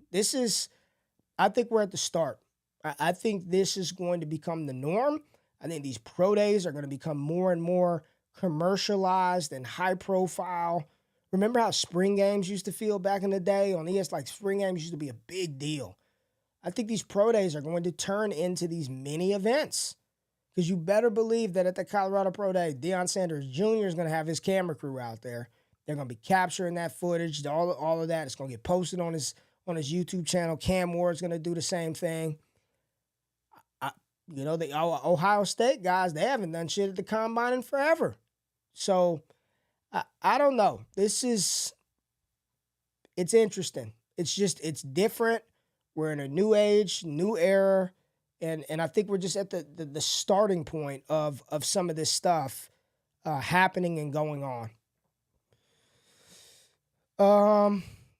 I think we're at the start. I think this is going to become the norm. I think these pro days are going to become more and more commercialized and high profile. Remember how spring games used to feel back in the day on ES? Like spring games used to be a big deal. I think these pro days are going to turn into these mini events, because you better believe that at the Colorado Pro Day, Deion Sanders Jr. is going to have his camera crew out there. They're going to be capturing that footage, all of that. It's going to get posted on his YouTube channel. Cam Ward's going to do the same thing. The Ohio State guys, they haven't done shit at the combine in forever. So I don't know. It's interesting. It's different. We're in a new age, new era, and I think we're just at the starting point of some of this stuff happening and going on.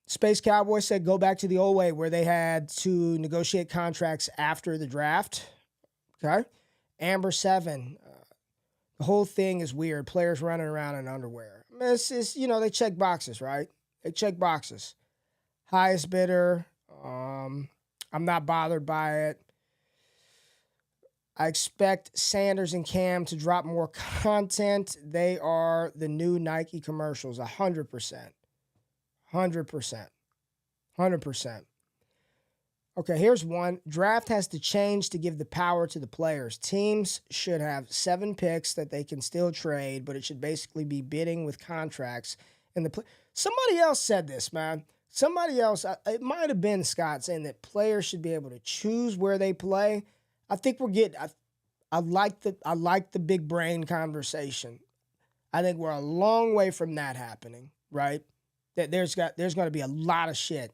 Space Cowboy said go back to the old way where they had to negotiate contracts after the draft. Okay? Amber 7, the whole thing is weird. Players running around in underwear. I mean, it's just, they check boxes, right? They check boxes. Highest bidder. I'm not bothered by it. I expect Sanders and Cam to drop more content. They are the new Nike commercials, 100%. 100%. 100%. Okay, here's one. Draft has to change to give the power to the players. Teams should have 7 picks that they can still trade, but it should basically be bidding with contracts. Somebody else said this, man. Somebody else, it might have been Scott, saying that players should be able to choose where they play. I think we're getting. I like the big brain conversation. I think we're a long way from that happening, right? that there's going to be a lot of shit.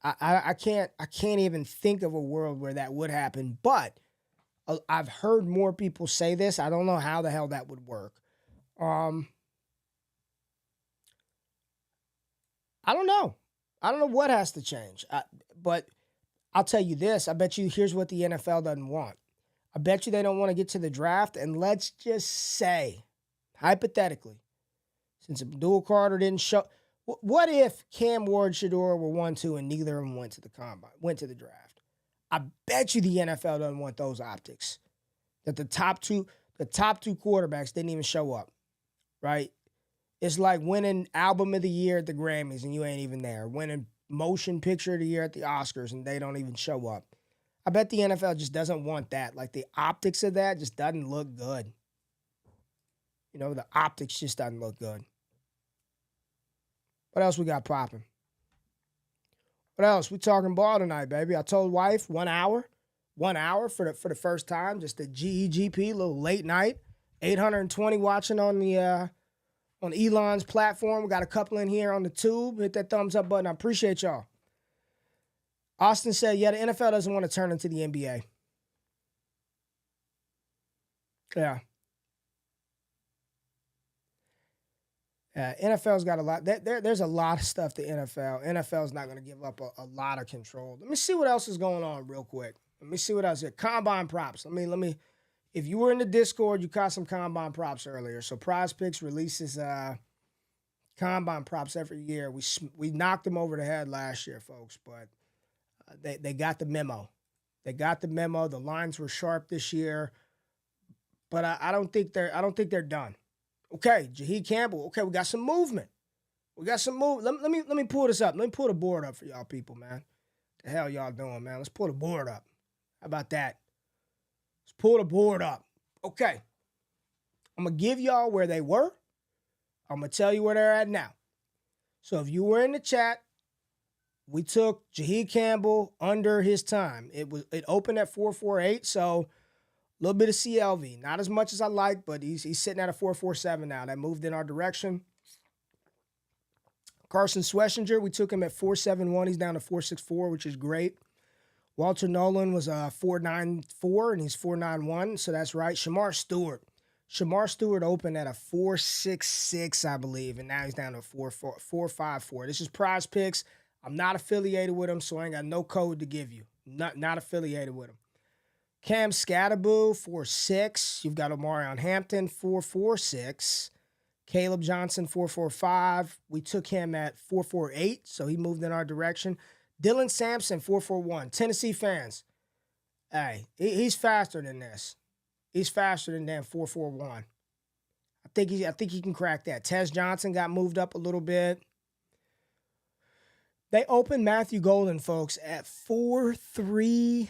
I can't even think of a world where that would happen. But I've heard more people say this. I don't know how the hell that would work. I don't know. I don't know what has to change. But I'll tell you this. I bet you here's what the NFL doesn't want. I bet you they don't want to get to the draft. And let's just say, hypothetically, since Abdul Carter didn't show, what if Cam Ward, Shedeur were 1-2 and neither of them went to the combine, went to the draft? I bet you the NFL doesn't want those optics. That the top two quarterbacks didn't even show up, right? It's like winning album of the year at the Grammys and you ain't even there. Winning motion picture of the year at the Oscars and they don't even show up. I bet the NFL just doesn't want that. Like the optics of that just doesn't look good. You know, the optics just doesn't look good. What else we got popping? What else? We talking ball tonight, baby. I told wife 1 hour. 1 hour for the first time. Just a GEGP, little late night. 820 watching on the on Elon's platform. We got a couple in here on the tube. Hit that thumbs up button. I appreciate y'all. Austin said, yeah, the NFL doesn't want to turn into the NBA. Yeah. NFL's got a lot. There's a lot of stuff to NFL. NFL's not going to give up a lot of control. Let me see what else is going on real quick. Let me see what else here. Combine props. Let me. If you were in the Discord, you caught some combine props earlier. So Prize Picks releases combine props every year. We knocked them over the head last year, folks, but they got the memo. They got the memo. The lines were sharp this year, but I don't think they're done. Okay, Jaheed Campbell. Okay, we got some movement. Let me pull this up. Let me pull the board up for y'all people, man. The hell y'all doing, man? Let's pull the board up. How about that? Let's pull the board up. Okay. I'm going to give y'all where they were. I'm going to tell you where they're at now. So if you were in the chat, we took Jaheed Campbell under his time. It opened at 448, so a little bit of CLV. Not as much as I like, but he's sitting at a 447 now. That moved in our direction. Carson Swessinger, we took him at 471. He's down to 464, which is great. Walter Nolan was 494, and he's 491, so that's right. Shamar Stewart opened at a 466, I believe, and now he's down to 454. This is Prize Picks. I'm not affiliated with him, so I ain't got no code to give you. Not affiliated with him. Cam Scatterboo, 4.6. You've got Omarion Hampton, 4.46. Caleb Johnson, 4.45. We took him at 4.48, so he moved in our direction. Dylan Sampson, 4.41. Tennessee fans, hey, he's faster than this. He's faster than that 4.41. I think he can crack that. Tez Johnson got moved up a little bit. They opened Matthew Golden, folks, at 4.31.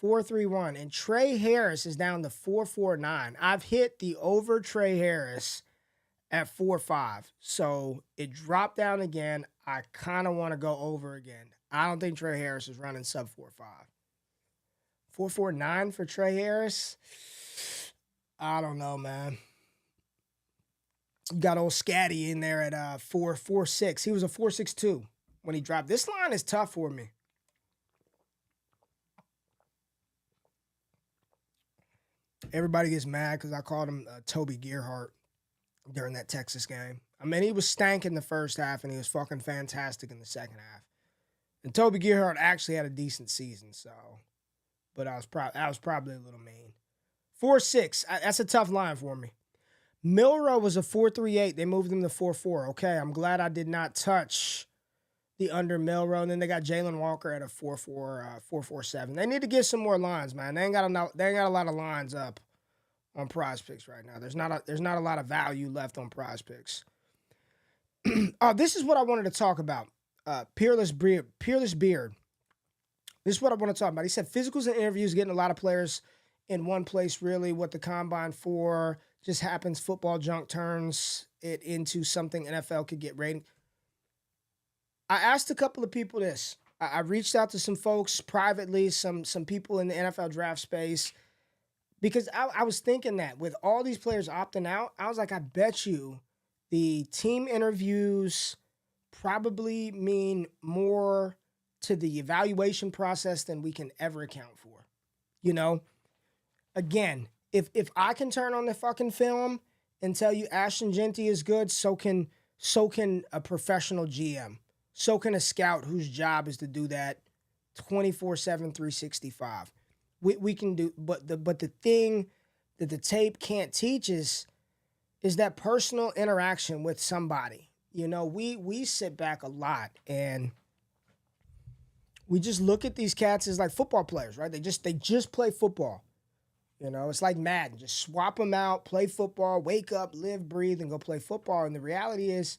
4.31. And Trey Harris is down to 4.49. I've hit the over Trey Harris at 4.5. So it dropped down again. I kind of want to go over again. I don't think Trey Harris is running sub 4.5. 4.49 for Trey Harris? I don't know, man. Got old Scatty in there at 4.46. He was a 4.62 when he dropped. This line is tough for me. Everybody gets mad because I called him Toby Gerhart during that Texas game. I mean, he was stank in the first half, and he was fucking fantastic in the second half. And Toby Gerhart actually had a decent season, so. But I was probably a little mean. 4.6. That's a tough line for me. Milrow was a 4.38. They moved him to 4.4. Okay, I'm glad I did not touch the under Milrow. And then they got Jalen Walker at a 4.47. They need to get some more lines, man. They ain't got a lot of lines up on Prize Picks right now. There's not a lot of value left on Prize Picks. This is what I wanted to talk about. Peerless Beard. This is what I want to talk about. He said physicals and interviews, getting a lot of players in one place, really. What the combine for just happens. Football junk turns it into something NFL could get rating. I asked a couple of people this. I reached out to some folks privately, some people in the NFL draft space, because I was thinking that with all these players opting out, I was like, I bet you The team interviews probably mean more to the evaluation process than we can ever account for. You know, again, if I can turn on the fucking film and tell you Ashton Genty is good, so can a professional GM. So can a scout whose job is to do that 24/7, 365. We can do, but the thing that the tape can't teach is that personal interaction with somebody. You know, we sit back a lot and we just look at these cats as like football players, right? They just play football. You know, it's like Madden. Just swap them out, play football, wake up, live, breathe, and go play football. And the reality is,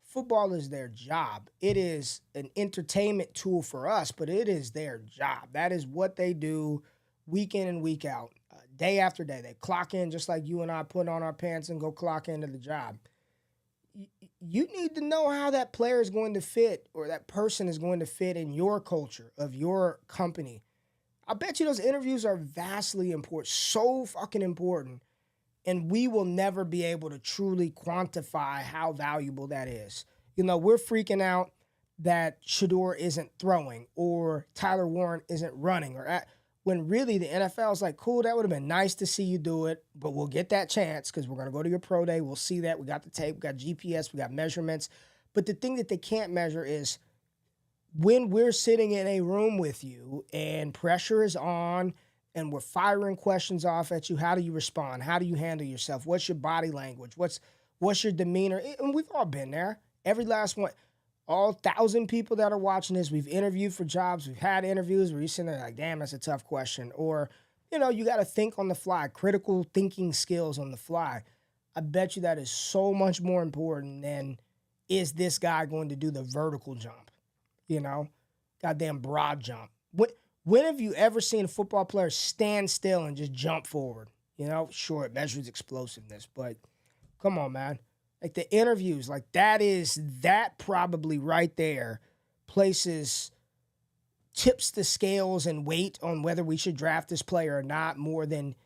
football is their job. It is an entertainment tool for us, but it is their job. That is what they do week in and week out, day after day. They clock in just like you and I put on our pants and go clock into the job. You need to know how that player is going to fit or that person is going to fit in your culture of your company. I bet you those interviews are vastly important, so fucking important. And we will never be able to truly quantify how valuable that is. You know, we're freaking out that Shedeur isn't throwing or Tyler Warren isn't running when really the NFL is like, cool, that would have been nice to see you do it, but we'll get that chance because we're going to go to your pro day. We'll see that. We got the tape, we got GPS, we got measurements. But the thing that they can't measure is when we're sitting in a room with you and pressure is on and we're firing questions off at you, how do you respond? How do you handle yourself? What's your body language? What's your demeanor? And we've all been there. Every last one. All 1,000 people that are watching this, we've interviewed for jobs. We've had interviews where you're sitting there like, damn, that's a tough question. Or, you know, you got to think on the fly, critical thinking skills on the fly. I bet you that is so much more important than is this guy going to do the vertical jump? You know, goddamn broad jump. When have you ever seen a football player stand still and just jump forward? You know, sure, it measures explosiveness, but come on, man. Like the interviews, like that probably right there tips the scales and weight on whether we should draft this player or not more than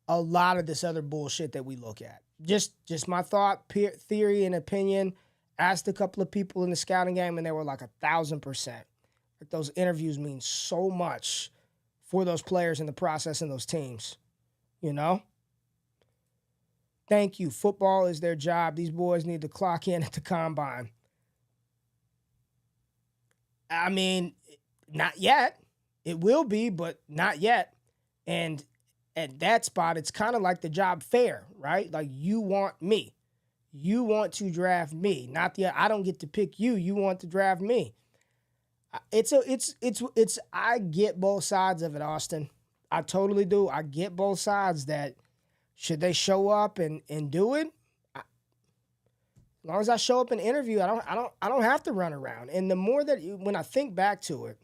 a lot of this other bullshit that we look at. Just my thought, theory, and opinion. Asked a couple of people in the scouting game, and they were like 1,000%. Like those interviews mean so much for those players in the process and those teams. You know? Thank you. Football is their job. These boys need to clock in at the combine. I mean, not yet. It will be, but not yet. And at that spot, it's kind of like the job fair, right? Like you want me. You want to draft me. I don't get to pick you. You want to draft me. I get both sides of it, Austin. I totally do. I get both sides that should they show up and do it? As long as I show up and interview, I don't have to run around. And the more that when I think back to it,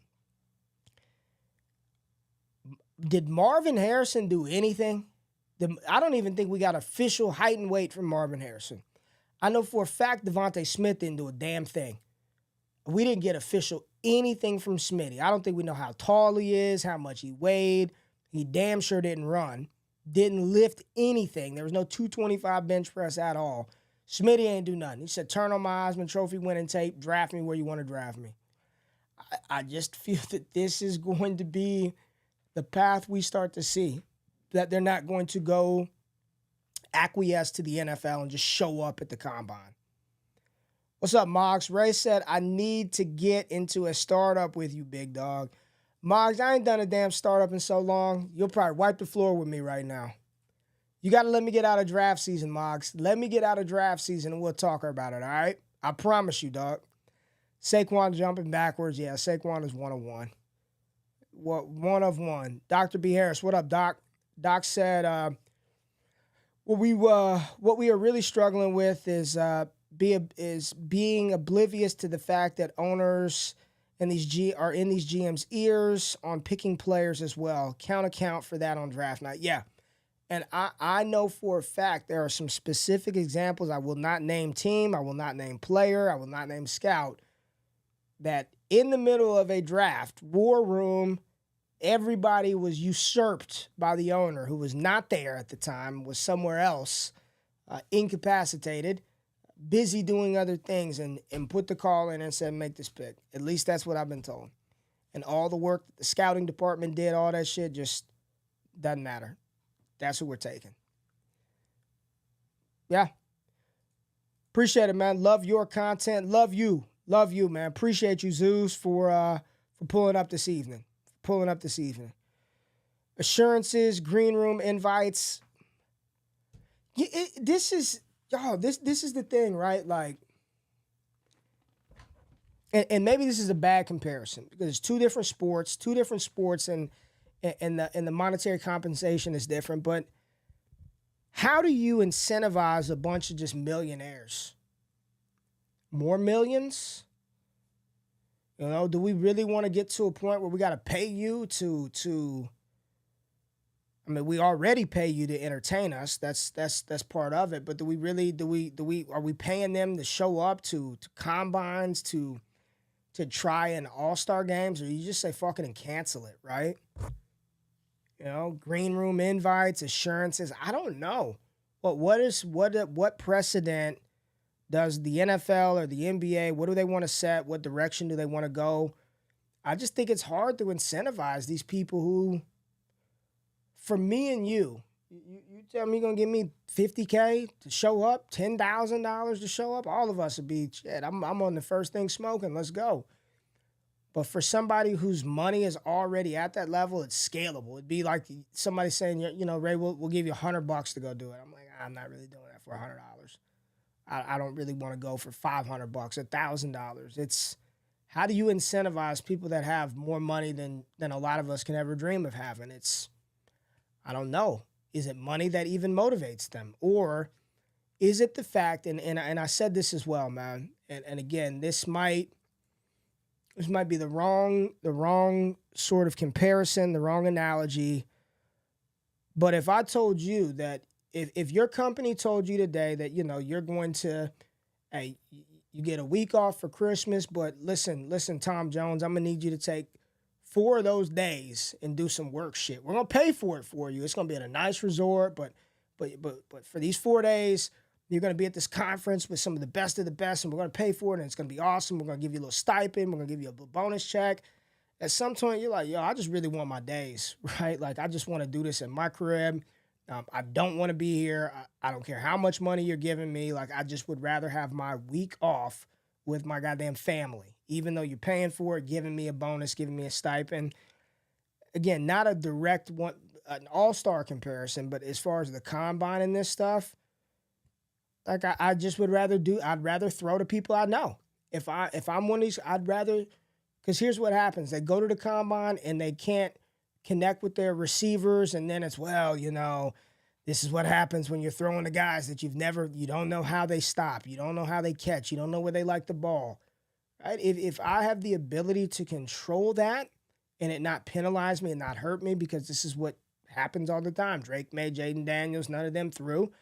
did Marvin Harrison do anything? I don't even think we got official height and weight from Marvin Harrison. I know for a fact Devontae Smith didn't do a damn thing. We didn't get official anything from Smitty. I don't think we know how tall he is, how much he weighed. He damn sure didn't run. Didn't lift anything. There was no 225 bench press at all. Smitty ain't do nothing. He said, turn on my Heisman Trophy winning tape, draft me where you want to draft me. I just feel that this is going to be the path we start to see, that they're not going to go acquiesce to the NFL and just show up at the combine. What's up, Moggs? Ray said, I need to get into a startup with you, big dog. Moggs, I ain't done a damn startup in so long. You'll probably wipe the floor with me right now. You got to let me get out of draft season, Moggs. Let me get out of draft season and we'll talk about it, all right? I promise you, dog. Saquon jumping backwards. Yeah, Saquon is 101. One of one. Dr. B. Harris, what up, Doc? Doc said, what we are really struggling with is being oblivious to the fact that owners and are in these GMs' ears on picking players as well. Account for that on draft night. Yeah. And I know for a fact there are some specific examples. I will not name team. I will not name player. I will not name scout. That in the middle of a draft, war room, everybody was usurped by the owner who was not there at the time, was somewhere else, incapacitated, busy doing other things and put the call in and said, make this pick. At least that's what I've been told. And all the work the scouting department did, all that shit, just doesn't matter. That's who we're taking. Yeah. Appreciate it, man. Love your content. Love you. Love you, man. Appreciate you, Zeus, for pulling up this evening. Assurances, green room invites. This is the thing, right? Like, and maybe this is a bad comparison because it's two different sports, and the monetary compensation is different. But how do you incentivize a bunch of just millionaires? More millions? You know, do we really want to get to a point where we got to pay you to I mean, we already pay you to entertain us. That's part of it. But do we are we paying them to show up to combines, to try in all-star games, or you just say fucking and cancel it, right? You know, green room invites, assurances. I don't know. But what precedent does the NFL or the NBA, what do they want to set? What direction do they want to go? I just think it's hard to incentivize these people who, for me and you tell me you're going to give me $50K to show up, $10,000 to show up, all of us would be, shit, I'm on the first thing smoking, let's go. But for somebody whose money is already at that level, it's scalable. It'd be like somebody saying, you know, Ray, we'll give you $100 to go do it. I'm like, I'm not really doing that for $100. I don't really want to go for $500, $1,000. It's, how do you incentivize people that have more money than a lot of us can ever dream of having? It's, I don't know. Is it money that even motivates them? Or is it the fact, and I said this as well, man, and again, this might be the wrong sort of comparison, the wrong analogy. But if I told you that if your company told you today that, you know, you're going to, hey, you get a week off for Christmas, but listen, Tom Jones, I'm going to need you to take 4 of those days and do some work shit. We're going to pay for it for you. It's going to be at a nice resort, but for these 4 days, you're going to be at this conference with some of the best, and we're going to pay for it, and it's going to be awesome. We're going to give you a little stipend. We're going to give you a bonus check. At some point, you're like, yo, I just really want my days, right? Like, I just want to do this in my crib. I don't want to be here. I don't care how much money you're giving me. Like, I just would rather have my week off with my goddamn family, even though you're paying for it, giving me a bonus, giving me a stipend. Again, not a direct one, an all-star comparison, but as far as the combine and this stuff, like I just would rather I'd rather throw to people I know. If I'm one of these, I'd rather, because here's what happens. They go to the combine and they can't connect with their receivers, and then it's, well, you know, this is what happens when you're throwing to guys that you don't know how they stop, you don't know how they catch, you don't know where they like the ball, right? If I have the ability to control that and it not penalize me and not hurt me, because this is what happens all the time. Drake May, Jaden Daniels, none of them threw.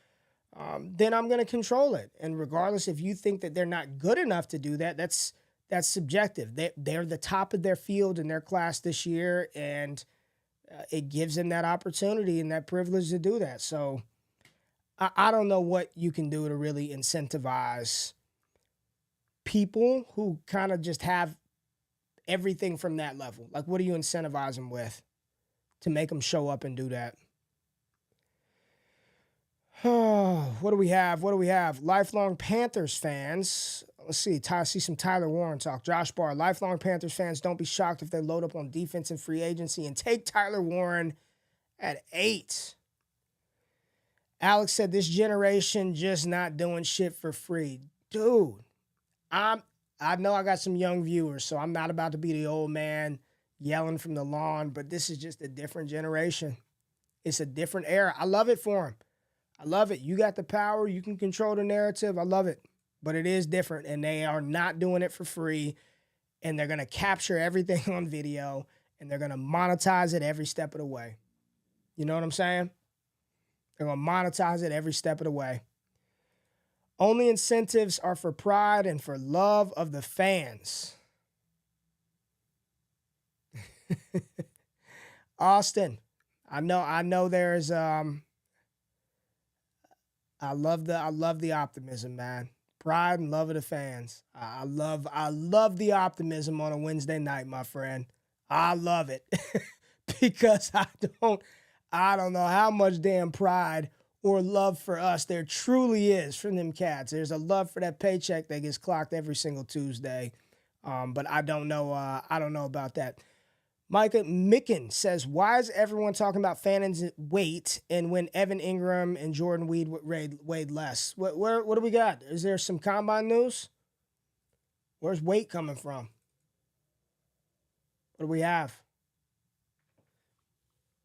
Then I'm going to control it. And regardless if you think that they're not good enough to do that, that's subjective. They're the top of their field in their class this year, and it gives them that opportunity and that privilege to do that. So I don't know what you can do to really incentivize people who kind of just have everything from that level. Like, what do you incentivize them with to make them show up and do that? What do we have? Lifelong Panthers fans. Let's see. See some Tyler Warren talk. Josh Barr. Lifelong Panthers fans, don't be shocked if they load up on defense and free agency and take Tyler Warren at 8. Alex said this generation just not doing shit for free. Dude, I know I got some young viewers, so I'm not about to be the old man yelling from the lawn, but this is just a different generation. It's a different era. I love it for him. I love it. You got the power. You can control the narrative. I love it. But it is different, and they are not doing it for free, and they're going to capture everything on video, and they're going to monetize it every step of the way. You know what I'm saying? They're going to monetize it every step of the way. Only incentives are for pride and for love of the fans. Austin, I know there's I love the optimism, man. Pride and love of the fans. I love the optimism on a Wednesday night, my friend. I love it because I don't know how much damn pride or love for us there truly is from them cats. There's a love for that paycheck that gets clocked every single Tuesday. But I don't know about that. Micah Micken says, why is everyone talking about Fannon's weight and when Evan Ingram and Jordan weighed less? What do we got? Is there some combine news? Where's weight coming from? What do we have?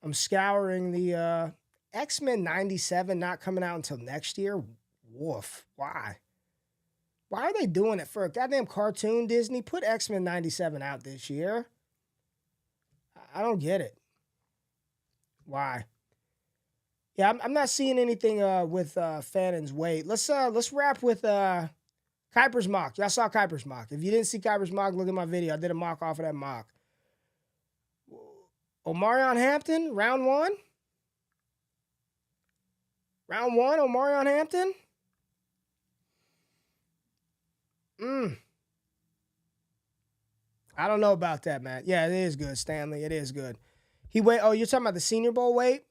I'm scouring the X-Men 97 not coming out until next year. Woof. Why? Why are they doing it for a goddamn cartoon, Disney? Put X-Men 97 out this year. I don't get it. Why? Yeah, I'm not seeing anything with Fannon's weight. Let's wrap with Kuiper's mock. Y'all saw Kuiper's mock. If you didn't see Kuiper's mock, look at my video. I did a mock off of that mock. Omarion Hampton, round one. Round one, Omarion Hampton. I don't know about that, man. Yeah, it is good, Stanley. It is good. Oh, you're talking about the Senior Bowl weight?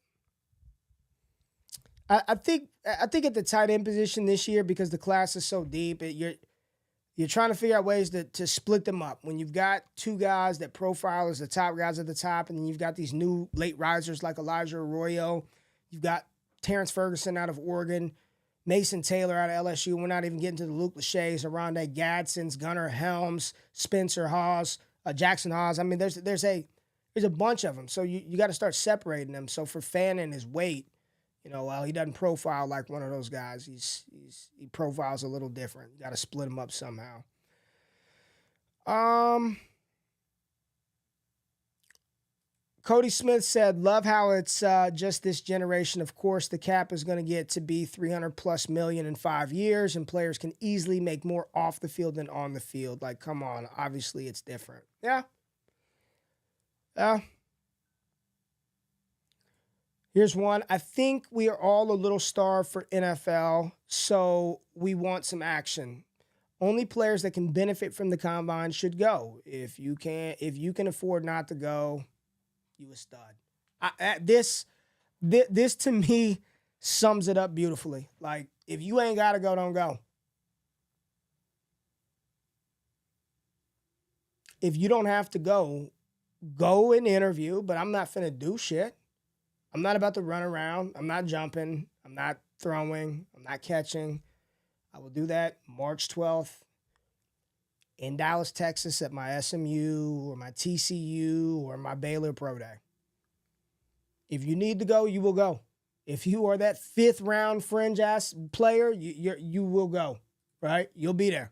I think at the tight end position this year, because the class is so deep, you're trying to figure out ways to split them up. When you've got two guys that profile as the top guys at the top, and then you've got these new late risers like Elijah Arroyo, you've got Terrence Ferguson out of Oregon, Mason Taylor out of LSU. We're not even getting to the Luke Lachey's, Aronde Gadsden's, Gunnar Helms, Spencer Hawes, Jackson Hawes. I mean, there's a bunch of them. So you got to start separating them. So for Fannin, his weight, he doesn't profile like one of those guys. He profiles a little different. You got to split him up somehow. Cody Smith said, love how it's just this generation. Of course, the cap is going to get to be $300+ million in 5 years, and players can easily make more off the field than on the field. Like, come on. Obviously, it's different. Yeah. Here's one. I think we are all a little starved for NFL, so we want some action. Only players that can benefit from the combine should go. If you can afford not to go, you a stud. This to me sums it up beautifully. Like, if you ain't got to go, don't go. If you don't have to go and interview, but I'm not finna do shit. I'm not about to run around. I'm not jumping. I'm not throwing. I'm not catching. I will do that March 12th in Dallas, Texas at my SMU or my TCU or my Baylor Pro Day. If you need to go, you will go. If you are that 5th round fringe ass player, you will go, right? You'll be there.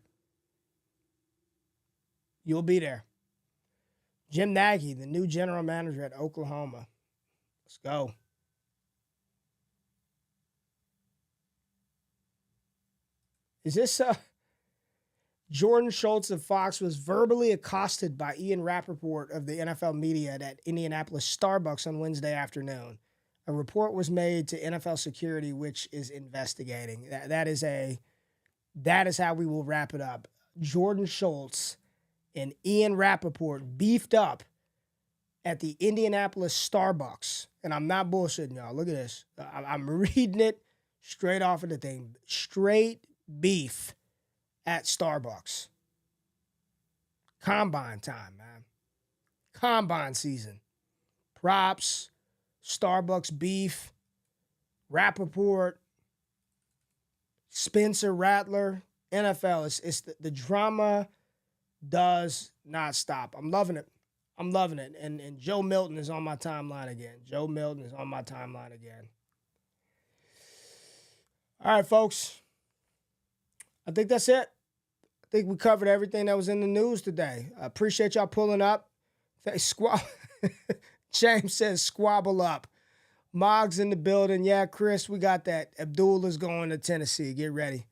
You'll be there. Jim Nagy, the new general manager at Oklahoma. Let's go. Is this Jordan Schultz of Fox was verbally accosted by Ian Rappaport of the NFL media at Indianapolis Starbucks on Wednesday afternoon. A report was made to NFL security, which is investigating. That is how we will wrap it up. Jordan Schultz and Ian Rappaport beefed up at the Indianapolis Starbucks. And I'm not bullshitting y'all. Look at this. I'm reading it straight off of the thing. Straight beef at Starbucks. Combine time, man. Combine season. Props, Starbucks beef, Rappaport, Spencer Rattler, NFL. It's the drama does not stop. I'm loving it. I'm loving it. And Joe Milton is on my timeline again. Joe Milton is on my timeline again. All right, folks. I think that's it. I think we covered everything that was in the news today. I appreciate y'all pulling up. James says squabble up. Mog's in the building. Yeah, Chris, we got that. Abdul is going to Tennessee. Get ready.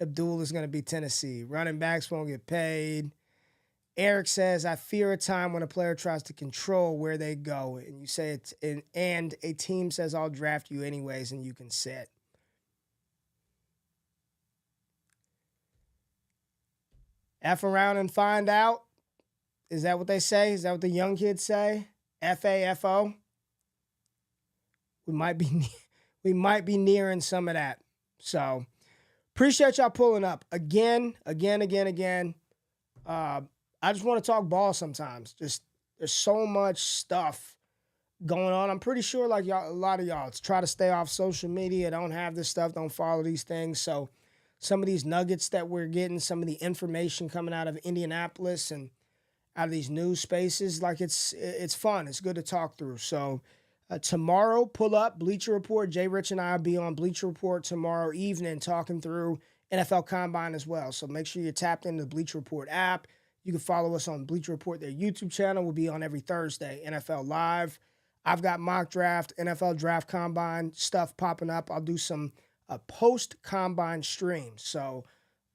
Abdul is going to be Tennessee. Running backs won't get paid. Eric says, I fear a time when a player tries to control where they go. And you say it's and a team says, I'll draft you anyways, and you can sit. F around and find out. Is that what they say? Is that what the young kids say? FAFO. We might be nearing some of that. So appreciate y'all pulling up again. I just want to talk ball sometimes. Just there's so much stuff going on. I'm pretty sure like y'all, a lot of y'all try to stay off social media, don't have this stuff, don't follow these things. So some of these nuggets that we're getting, some of the information coming out of Indianapolis and out of these news spaces, like it's fun. It's good to talk through. So tomorrow, pull up Bleacher Report. Jay Rich and I will be on Bleacher Report tomorrow evening talking through NFL Combine as well. So make sure you're tapped into the Bleacher Report app. You can follow us on Bleacher Report. Their YouTube channel will be on every Thursday. NFL Live. I've got mock draft, NFL Draft Combine stuff popping up. I'll do some post-Combine streams. So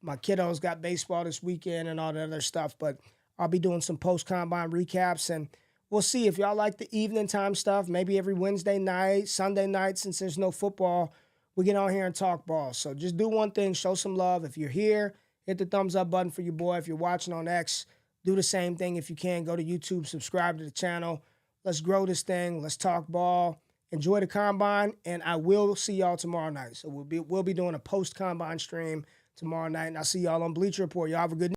my kiddos got baseball this weekend and all that other stuff, but I'll be doing some post-Combine recaps, and we'll see if y'all like the evening time stuff. Maybe every Wednesday night, Sunday night, since there's no football, we get on here and talk ball. So just do one thing, show some love. If you're here, hit the thumbs up button for your boy. If you're watching on X, do the same thing if you can. Go to YouTube, subscribe to the channel. Let's grow this thing. Let's talk ball. Enjoy the Combine, and I will see y'all tomorrow night. So we'll be doing a post-Combine stream tomorrow night, and I'll see y'all on Bleacher Report. Y'all have a good night.